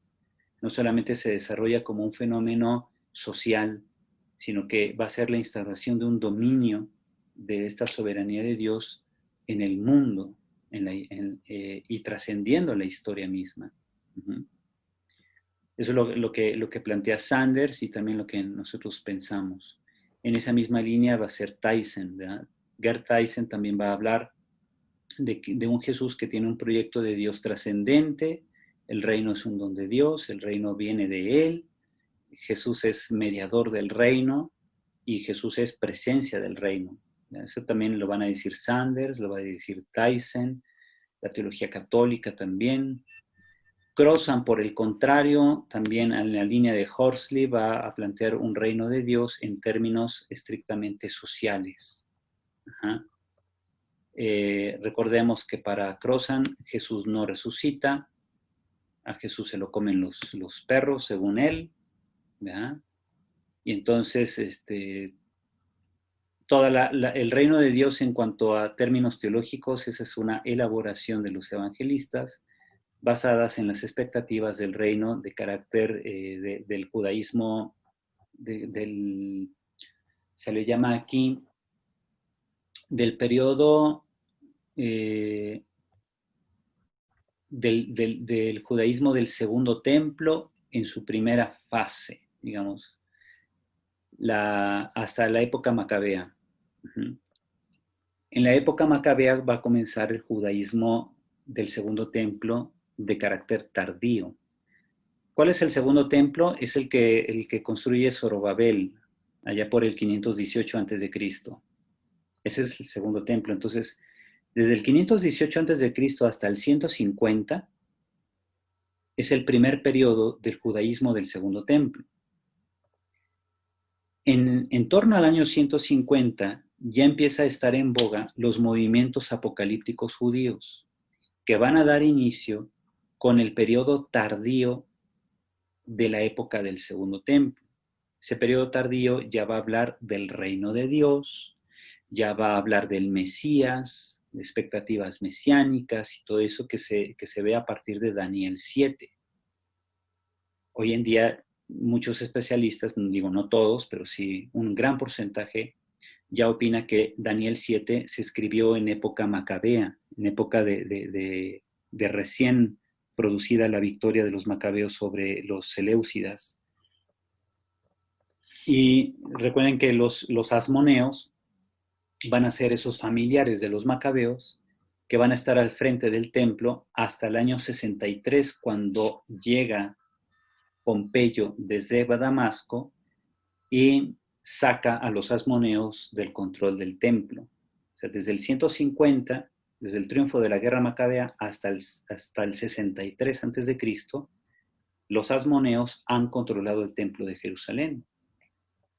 no solamente se desarrolla como un fenómeno social, sino que va a ser la instauración de un dominio de esta soberanía de Dios en el mundo y trascendiendo la historia misma. Eso es lo que plantea Sanders y también lo que nosotros pensamos. En esa misma línea va a ser Tyson, ¿verdad? Gerd Tyson también va a hablar de un Jesús que tiene un proyecto de Dios trascendente. El reino es un don de Dios, el reino viene de Él, Jesús es mediador del reino y Jesús es presencia del reino. Eso también lo van a decir Sanders, lo va a decir Tyson, la teología católica también. Crossan, por el contrario, también en la línea de Horsley va a plantear un reino de Dios en términos estrictamente sociales. Recordemos que para Crossan Jesús no resucita, a Jesús se lo comen los perros, según él, ¿verdad? Y entonces, el reino de Dios en cuanto a términos teológicos, esa es una elaboración de los evangelistas, basadas en las expectativas del reino de carácter del judaísmo, se le llama aquí, del periodo del judaísmo del segundo templo en su primera fase, digamos, hasta la época macabea. En la época macabea va a comenzar el judaísmo del segundo templo de carácter tardío. ¿Cuál es el segundo templo? Es el que construye Zorobabel, allá por el 518 a.C. Ese es el segundo templo. Entonces, desde el 518 a.C. hasta el 150 es el primer periodo del judaísmo del segundo templo. En torno al año 150 ya empieza a estar en boga los movimientos apocalípticos judíos, que van a dar inicio con el periodo tardío de la época del Segundo Templo. Ese periodo tardío ya va a hablar del reino de Dios, ya va a hablar del Mesías, de expectativas mesiánicas y todo eso que se ve a partir de Daniel 7. Hoy en día muchos especialistas, no digo no todos, pero sí un gran porcentaje, ya opina que Daniel 7 se escribió en época macabea, en época de recién producida la victoria de los macabeos sobre los seleucidas. Y recuerden que los asmoneos van a ser esos familiares de los macabeos que van a estar al frente del templo hasta el año 63, cuando llega Pompeyo desde Damasco y saca a los asmoneos del control del templo. O sea, desde el 150, desde el triunfo de la guerra macabea hasta el 63 a.C., los asmoneos han controlado el templo de Jerusalén.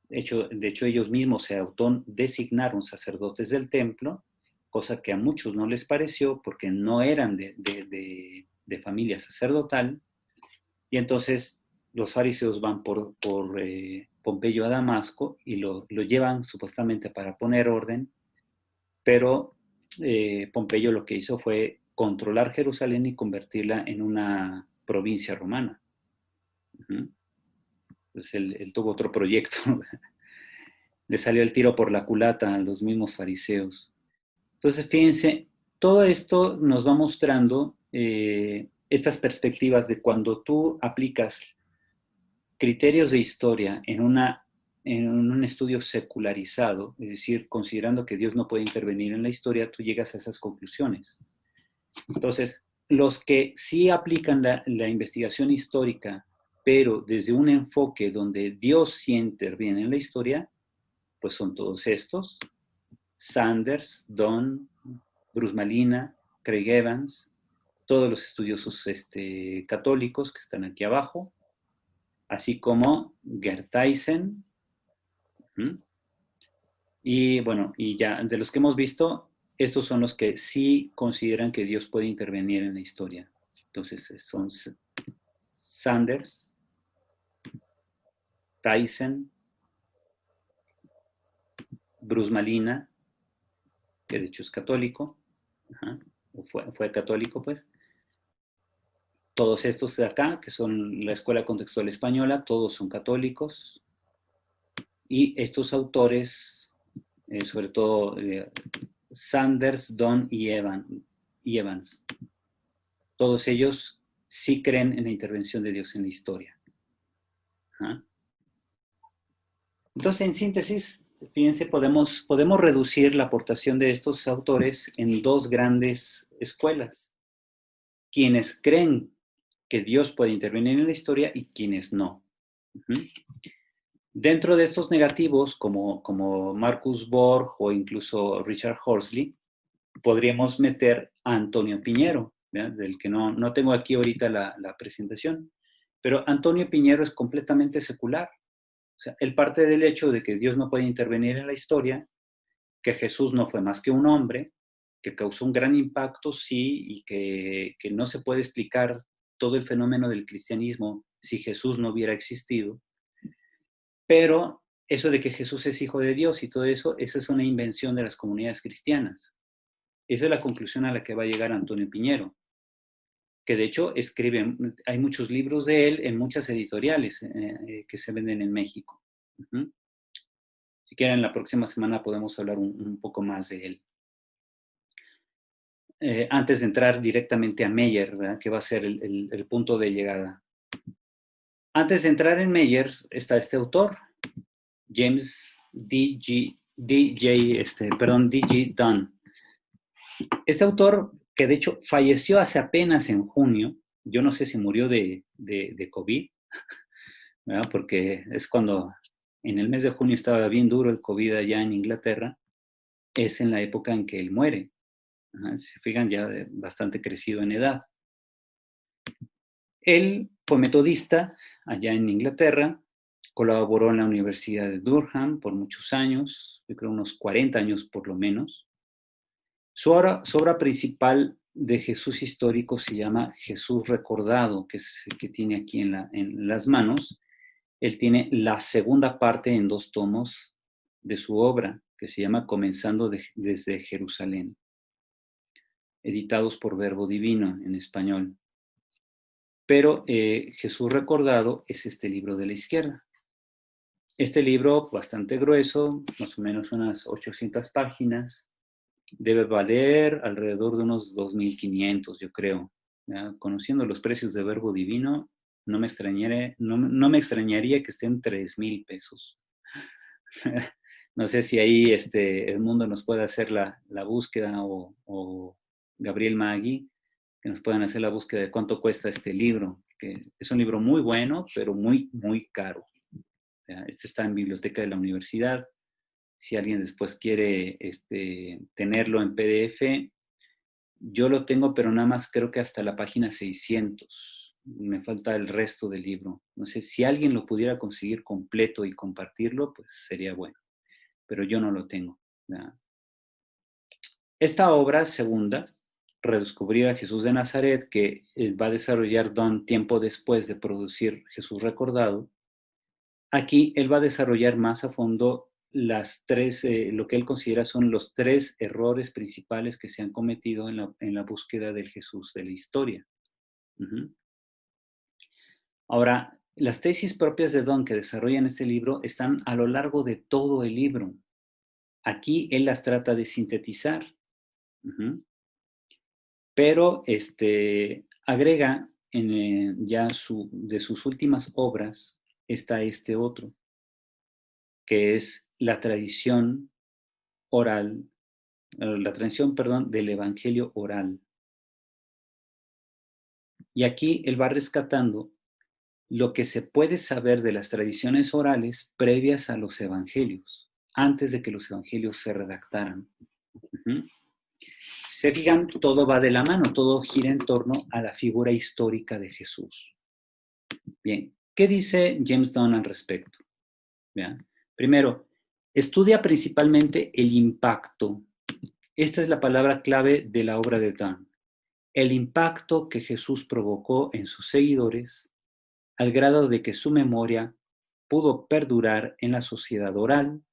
De hecho, ellos mismos se autodesignaron sacerdotes del templo, cosa que a muchos no les pareció porque no eran de familia sacerdotal. Y entonces los fariseos van por Pompeyo a Damasco y lo llevan supuestamente para poner orden, pero Pompeyo lo que hizo fue controlar Jerusalén y convertirla en una provincia romana. Entonces él tuvo otro proyecto. Le salió el tiro por la culata a los mismos fariseos. Entonces, fíjense, todo esto nos va mostrando estas perspectivas de cuando tú aplicas criterios de historia en un estudio secularizado, es decir, considerando que Dios no puede intervenir en la historia, tú llegas a esas conclusiones. Entonces, los que sí aplican la investigación histórica, pero desde un enfoque donde Dios sí interviene en la historia, pues son todos estos: Sanders, Dunn, Bruce Malina, Craig Evans, todos los estudiosos católicos que están aquí abajo, así como Gertaisen. Y bueno, y ya de los que hemos visto, estos son los que sí consideran que Dios puede intervenir en la historia. Entonces son Sanders, Tyson, Bruce Malina, que de hecho es católico, o fue católico, pues. Todos estos de acá, que son la Escuela Contextual Española, todos son católicos. Y estos autores, sobre todo Sanders, Dunn y Evans, todos ellos sí creen en la intervención de Dios en la historia. Entonces, en síntesis, fíjense, podemos reducir la aportación de estos autores en dos grandes escuelas: quienes creen que Dios puede intervenir en la historia y quienes no. Dentro de estos negativos, como Marcus Borg o incluso Richard Horsley, podríamos meter a Antonio Piñero, ¿verdad? Del que no tengo aquí ahorita la presentación, pero Antonio Piñero es completamente secular. O sea, él parte del hecho de que Dios no puede intervenir en la historia, que Jesús no fue más que un hombre, que causó un gran impacto, sí, y que no se puede explicar todo el fenómeno del cristianismo si Jesús no hubiera existido. Pero eso de que Jesús es hijo de Dios y todo eso, esa es una invención de las comunidades cristianas. Esa es la conclusión a la que va a llegar Antonio Piñero, que de hecho hay muchos libros de él en muchas editoriales que se venden en México. Si quieren, la próxima semana podemos hablar un poco más de él. Antes de entrar directamente a Meyer, ¿verdad? Que va a ser el punto de llegada. Antes de entrar en Meyer está este autor, James D.G. Dunn. Este autor, que de hecho falleció hace apenas en junio, yo no sé si murió de COVID, ¿verdad? Porque es cuando en el mes de junio estaba bien duro el COVID allá en Inglaterra, es en la época en que él muere. Se fijan, ya bastante crecido en edad. Él fue metodista allá en Inglaterra, Colaboró en la Universidad de Durham por muchos años, yo creo unos 40 años por lo menos. Su obra principal de Jesús histórico se llama Jesús recordado, que es el que tiene aquí en las manos. Él tiene la segunda parte en 2 tomos de su obra, que se llama Comenzando desde Jerusalén, editados por Verbo Divino en español. Pero Jesús recordado es este libro de la izquierda. Este libro, bastante grueso, más o menos unas 800 páginas, debe valer alrededor de unos 2.500, yo creo. ¿Ya? Conociendo los precios de Verbo Divino, no me extrañaría que estén 3,000 pesos. No sé si ahí Edmundo nos puede hacer la búsqueda o Gabriel Magui, que nos puedan hacer la búsqueda de cuánto cuesta este libro, que es un libro muy bueno, pero muy, muy caro. Este está en biblioteca de la universidad. Si alguien después quiere tenerlo en PDF, yo lo tengo, pero nada más creo que hasta la página 600. Me falta el resto del libro. No sé, si alguien lo pudiera conseguir completo y compartirlo, pues sería bueno. Pero yo no lo tengo. ¿Verdad? Esta obra segunda, Redescubrir a Jesús de Nazaret, que va a desarrollar Don tiempo después de producir Jesús recordado, aquí él va a desarrollar más a fondo lo que él considera son los 3 errores principales que se han cometido en la búsqueda del Jesús de la historia. Ahora, las tesis propias de Don que desarrolla en este libro están a lo largo de todo el libro. Aquí él las trata de sintetizar. Pero agrega ya de sus últimas obras está este otro, que es la tradición oral, la tradición, perdón, del Evangelio oral. Y aquí él va rescatando lo que se puede saber de las tradiciones orales previas a los evangelios, antes de que los evangelios se redactaran. Se fijan, todo va de la mano, todo gira en torno a la figura histórica de Jesús. Bien, ¿qué dice James Dunn al respecto? ¿Vean? Primero, estudia principalmente el impacto. Esta es la palabra clave de la obra de Dunn. El impacto que Jesús provocó en sus seguidores, al grado de que su memoria pudo perdurar en la sociedad oral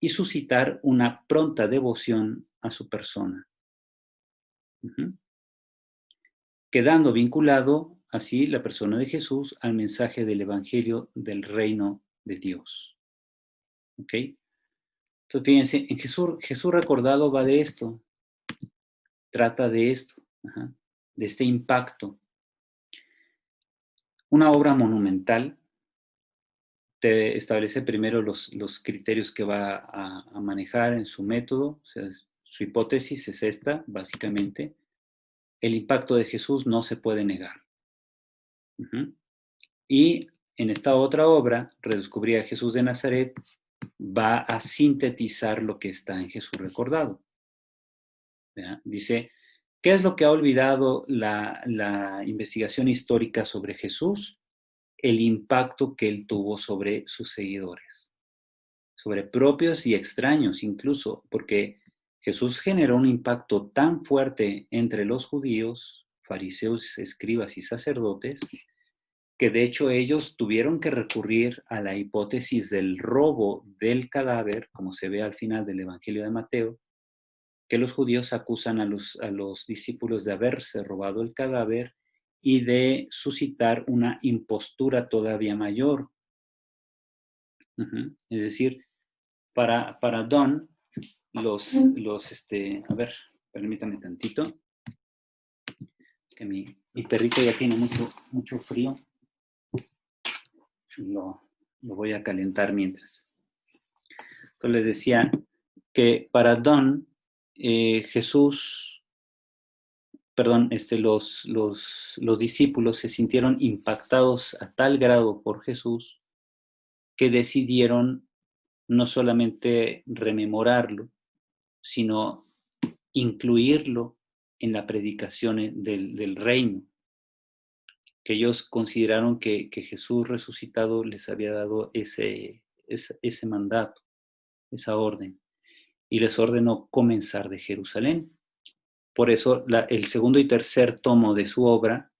y suscitar una pronta devoción a su persona. Quedando vinculado así la persona de Jesús al mensaje del Evangelio del reino de Dios. ¿Ok? Entonces, fíjense, en Jesús recordado va de esto, trata de esto, de este impacto. Una obra monumental te establece primero los criterios que va a manejar en su método, o sea, su hipótesis es esta, básicamente. El impacto de Jesús no se puede negar. Y en esta otra obra, Redescubrir a Jesús de Nazaret, va a sintetizar lo que está en Jesús recordado. ¿Verdad? Dice, ¿qué es lo que ha olvidado la investigación histórica sobre Jesús? El impacto que él tuvo sobre sus seguidores, sobre propios y extraños incluso, porque Jesús generó un impacto tan fuerte entre los judíos, fariseos, escribas y sacerdotes, que de hecho ellos tuvieron que recurrir a la hipótesis del robo del cadáver, como se ve al final del Evangelio de Mateo, que los judíos acusan a los discípulos de haberse robado el cadáver y de suscitar una impostura todavía mayor. Es decir, para Don, a ver, permítame tantito, que mi perrito ya tiene mucho frío. Lo voy a calentar mientras. Entonces les decía que para Don, los discípulos se sintieron impactados a tal grado por Jesús que decidieron no solamente rememorarlo, sino incluirlo en la predicación del reino. que ellos consideraron que Jesús resucitado les había dado ese mandato, esa orden, y les ordenó comenzar de Jerusalén. Por eso el segundo y tercer tomo de su obra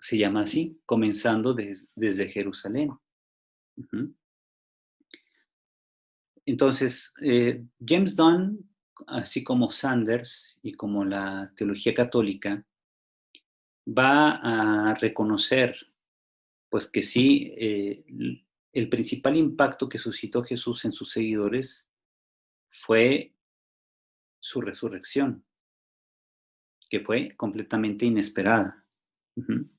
se llama así, comenzando desde Jerusalén. Uh-huh. Entonces, James Dunn, así como Sanders y como la teología católica, va a reconocer, pues que sí, el principal impacto que suscitó Jesús en sus seguidores fue su resurrección, que fue completamente inesperada. Uh-huh.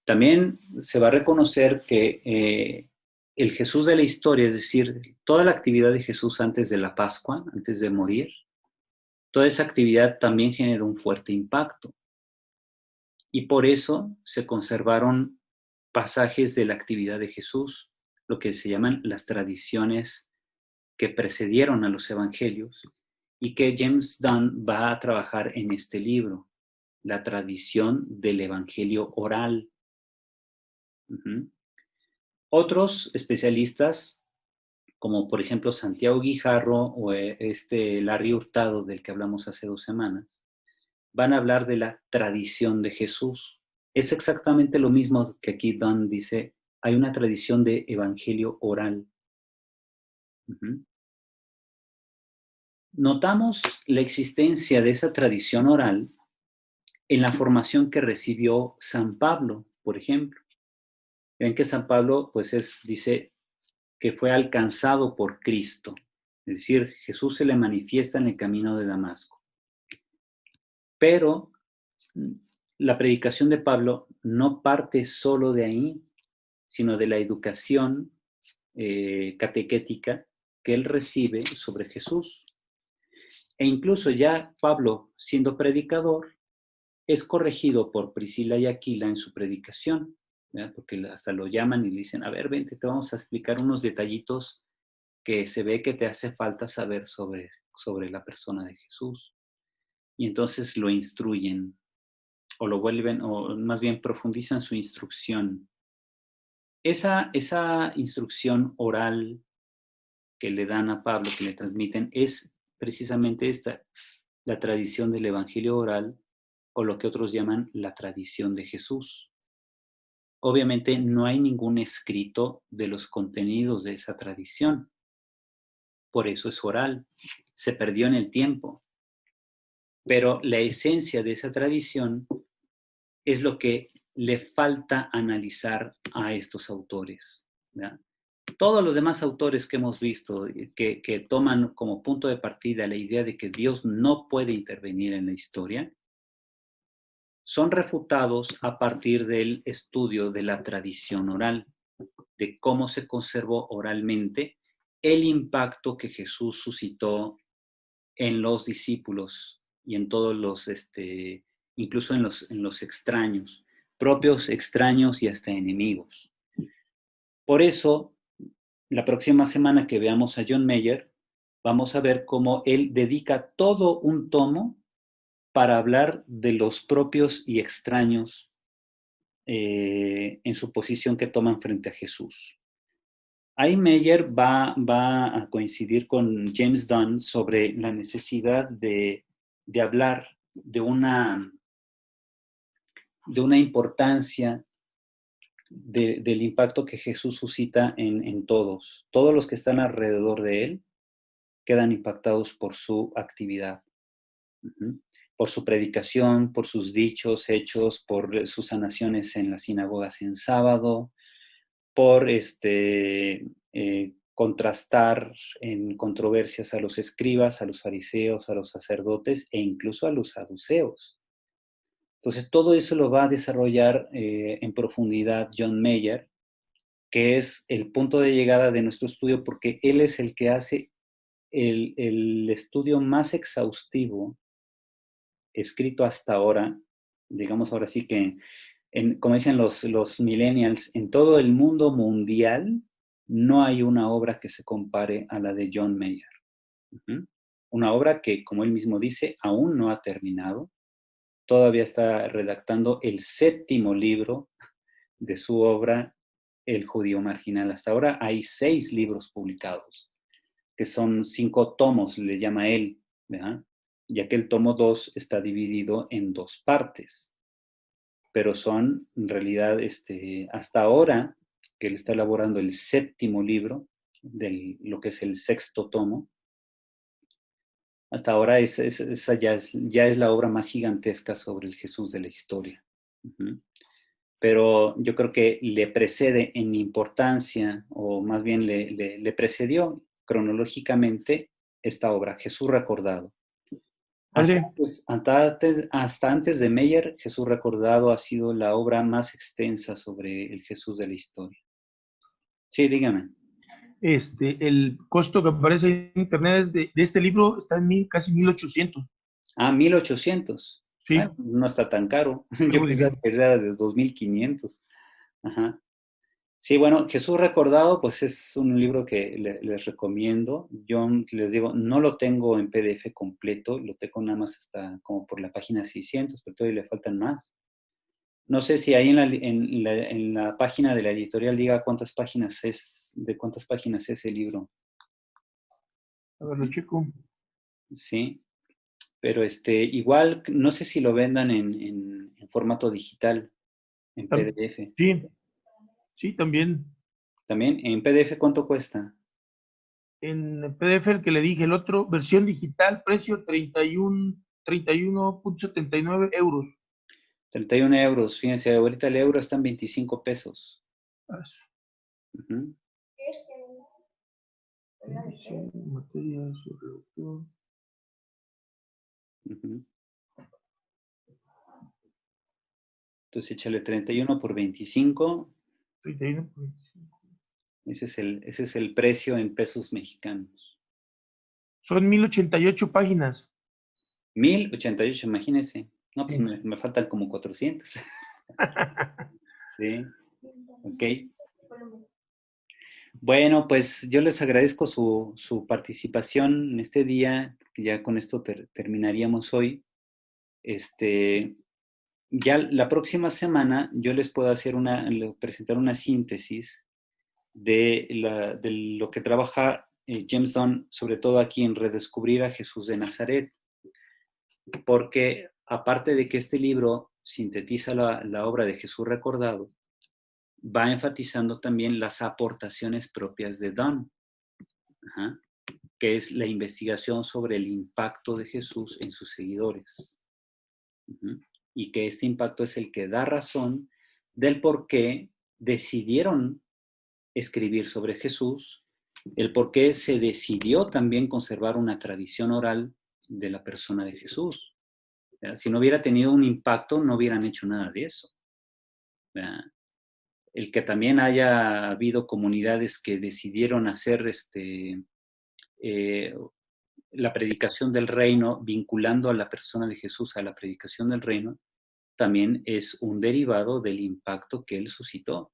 También se va a reconocer que el Jesús de la historia, es decir, toda la actividad de Jesús antes de la Pascua, antes de morir, toda esa actividad también generó un fuerte impacto. Y por eso se conservaron pasajes de la actividad de Jesús, lo que se llaman las tradiciones que precedieron a los evangelios, y que James Dunn va a trabajar en este libro, la tradición del evangelio oral. Uh-huh. Otros especialistas, como por ejemplo Santiago Guijarro o Larry Hurtado, del que hablamos hace 2 semanas, van a hablar de la tradición de Jesús. Es exactamente lo mismo que aquí Dunn dice, hay una tradición de evangelio oral. Uh-huh. Notamos la existencia de esa tradición oral en la formación que recibió San Pablo, por ejemplo. Ven que San Pablo, pues dice que fue alcanzado por Cristo. Es decir, Jesús se le manifiesta en el camino de Damasco. Pero la predicación de Pablo no parte solo de ahí, sino de la educación catequética que él recibe sobre Jesús. E incluso ya Pablo, siendo predicador, es corregido por Priscila y Aquila en su predicación, ¿verdad? Porque hasta lo llaman y le dicen, a ver, vente, te vamos a explicar unos detallitos que se ve que te hace falta saber sobre la persona de Jesús. Y entonces lo instruyen, o lo vuelven, o más bien profundizan su instrucción. Esa instrucción oral que le dan a Pablo, que le transmiten, es precisamente esta, la tradición del evangelio oral, o lo que otros llaman la tradición de Jesús. Obviamente no hay ningún escrito de los contenidos de esa tradición, por eso es oral, se perdió en el tiempo, pero la esencia de esa tradición es lo que le falta analizar a estos autores, ¿verdad? Todos los demás autores que hemos visto que toman como punto de partida la idea de que Dios no puede intervenir en la historia, son refutados a partir del estudio de la tradición oral, de cómo se conservó oralmente el impacto que Jesús suscitó en los discípulos y en todos los, incluso en los extraños, propios extraños y hasta enemigos. Por eso, la próxima semana que veamos a John Mayer, vamos a ver cómo él dedica todo un tomo para hablar de los propios y extraños en su posición que toman frente a Jesús. Ahí Mayer va a coincidir con James Dunn sobre la necesidad de hablar de una importancia del impacto que Jesús suscita en todos. Todos los que están alrededor de él quedan impactados por su actividad, por su predicación, por sus dichos, hechos, por sus sanaciones en las sinagogas en sábado, por contrastar en controversias a los escribas, a los fariseos, a los sacerdotes e incluso a los saduceos. Entonces, todo eso lo va a desarrollar en profundidad John Mayer, que es el punto de llegada de nuestro estudio, porque él es el que hace el estudio más exhaustivo escrito hasta ahora, digamos ahora sí que, como dicen los millennials, en todo el mundo mundial no hay una obra que se compare a la de John Mayer. Una obra que, como él mismo dice, aún no ha terminado, todavía está redactando el 7º libro de su obra, El judío marginal. Hasta ahora hay 6 libros publicados, que son 5 tomos, le llama él, ¿verdad? Ya que el tomo 2 está dividido en 2 partes, pero son en realidad, hasta ahora, que él está elaborando el 7º libro, de lo que es el 6º tomo, hasta ahora esa ya es la obra más gigantesca sobre el Jesús de la historia. Uh-huh. Pero yo creo que le precede en importancia, o más bien le precedió cronológicamente esta obra, Jesús Recordado. Hasta antes de Meyer, Jesús Recordado ha sido la obra más extensa sobre el Jesús de la historia. Sí, dígame.
El costo que aparece en internet de este libro está en casi 1,800.
Ah, 1,800.
Sí.
Bueno, no está tan caro. Yo pensaba que era de 2,500. Ajá. Sí, bueno, Jesús Recordado, pues es un libro que les recomiendo. Yo les digo, no lo tengo en PDF completo, lo tengo nada más hasta como por la página 600, pero todavía le faltan más. No sé si ahí en la página de la editorial diga de cuántas páginas es el libro.
A ver, lo checo.
Sí, pero igual no sé si lo vendan en formato digital, en PDF.
Sí, también.
¿También? ¿En PDF cuánto cuesta?
En el PDF el que le dije, el otro, versión digital, precio 31.79 euros.
31 euros, fíjense, ahorita el euro está en 25 pesos. Uh-huh. Uh-huh. Entonces échale 31 por 25.
31 por 25.
Ese es el precio en pesos mexicanos.
Son 1,088 páginas.
1,088, imagínense. No, pues me faltan como 400. Sí, ok. Bueno, pues yo les agradezco su participación en este día. Ya con esto terminaríamos hoy. Ya la próxima semana yo les puedo presentar una síntesis de lo que trabaja James Dunn, sobre todo aquí en Redescubrir a Jesús de Nazaret, porque aparte de que este libro sintetiza la obra de Jesús Recordado, va enfatizando también las aportaciones propias de Dunn, que es la investigación sobre el impacto de Jesús en sus seguidores. Y que este impacto es el que da razón del por qué decidieron escribir sobre Jesús, el por qué se decidió también conservar una tradición oral de la persona de Jesús. ¿Verdad? Si no hubiera tenido un impacto, no hubieran hecho nada de eso. ¿Verdad? El que también haya habido comunidades que decidieron hacer la predicación del reino, vinculando a la persona de Jesús a la predicación del reino, también es un derivado del impacto que él suscitó.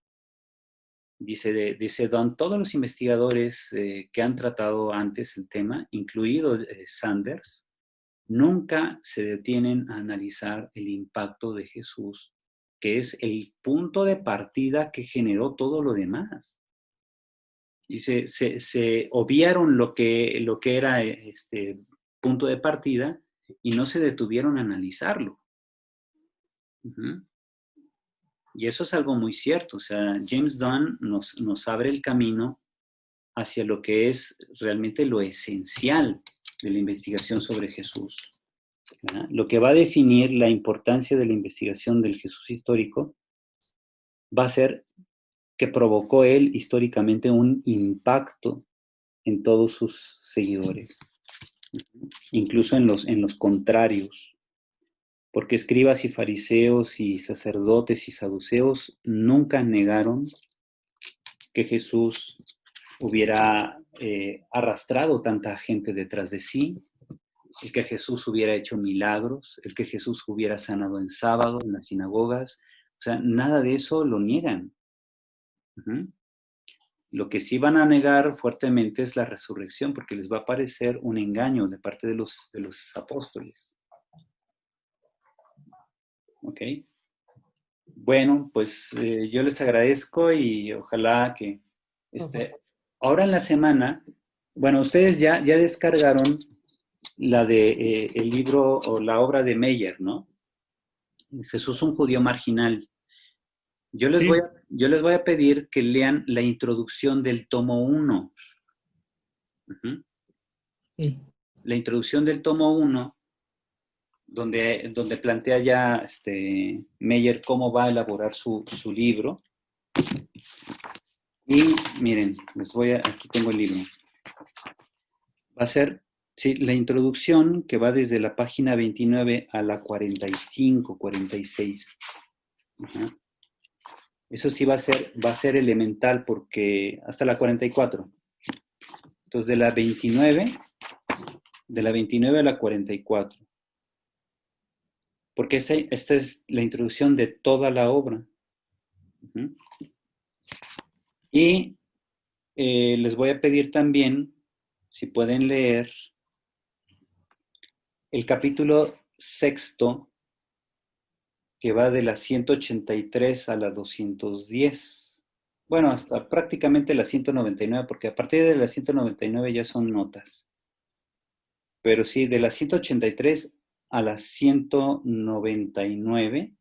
Dice Dunn, todos los investigadores que han tratado antes el tema, incluido Sanders, nunca se detienen a analizar el impacto de Jesús, que es el punto de partida que generó todo lo demás. Dice, se obviaron lo que era este punto de partida y no se detuvieron a analizarlo. Uh-huh. Y eso es algo muy cierto. O sea, James Dunn nos abre el camino hacia lo que es realmente lo esencial de la investigación sobre Jesús. ¿Verdad? Lo que va a definir la importancia de la investigación del Jesús histórico va a ser que provocó él históricamente un impacto en todos sus seguidores, incluso en los contrarios, porque escribas y fariseos y sacerdotes y saduceos nunca negaron que Jesús hubiera arrastrado tanta gente detrás de sí, el que Jesús hubiera hecho milagros, el que Jesús hubiera sanado en sábado en las sinagogas. O sea, nada de eso lo niegan. Uh-huh. Lo que sí van a negar fuertemente es la resurrección, porque les va a parecer un engaño de parte de los apóstoles. ¿Ok? Bueno, pues yo les agradezco y ojalá que ahora en la semana, bueno, ustedes ya descargaron la de el libro o la obra de Meyer, ¿no? Jesús, un judío marginal.
Sí.
Yo les voy a pedir que lean la introducción del tomo 1. Uh-huh.
Sí.
La introducción del tomo 1, donde plantea ya Meyer cómo va a elaborar su libro. Y miren, aquí tengo el libro. Va a ser, sí, la introducción que va desde la página 29 a la 45, 46. Ajá. Eso sí va a ser elemental porque hasta la 44. Entonces de la 29 a la 44. Porque esta es la introducción de toda la obra. Uh-huh. Y les voy a pedir también, si pueden leer, el capítulo 6, que va de la 183 a la 210. Bueno, hasta prácticamente la 199, porque a partir de la 199 ya son notas. Pero sí, de la 183 a la 199,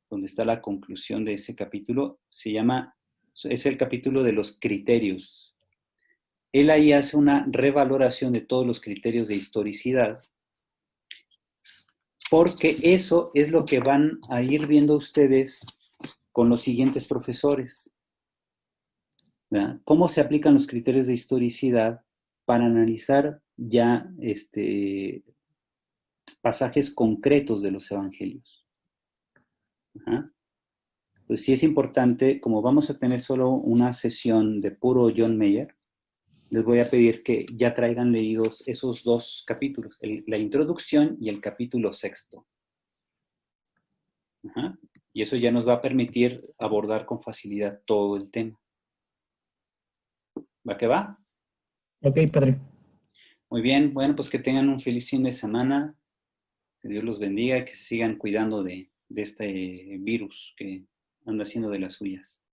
donde está la conclusión de ese capítulo, es el capítulo de los criterios. Él ahí hace una revaloración de todos los criterios de historicidad, porque eso es lo que van a ir viendo ustedes con los siguientes profesores. ¿Verdad? ¿Cómo se aplican los criterios de historicidad para analizar ya pasajes concretos de los evangelios? Ajá. Pues sí es importante, como vamos a tener solo una sesión de puro John Mayer, les voy a pedir que ya traigan leídos esos dos capítulos, la introducción y el capítulo 6. Ajá. Y eso ya nos va a permitir abordar con facilidad todo el tema. ¿Va que va?
Ok, padre.
Muy bien, bueno, pues que tengan un feliz fin de semana, que Dios los bendiga, que se sigan cuidando de este virus que anda haciendo de las suyas.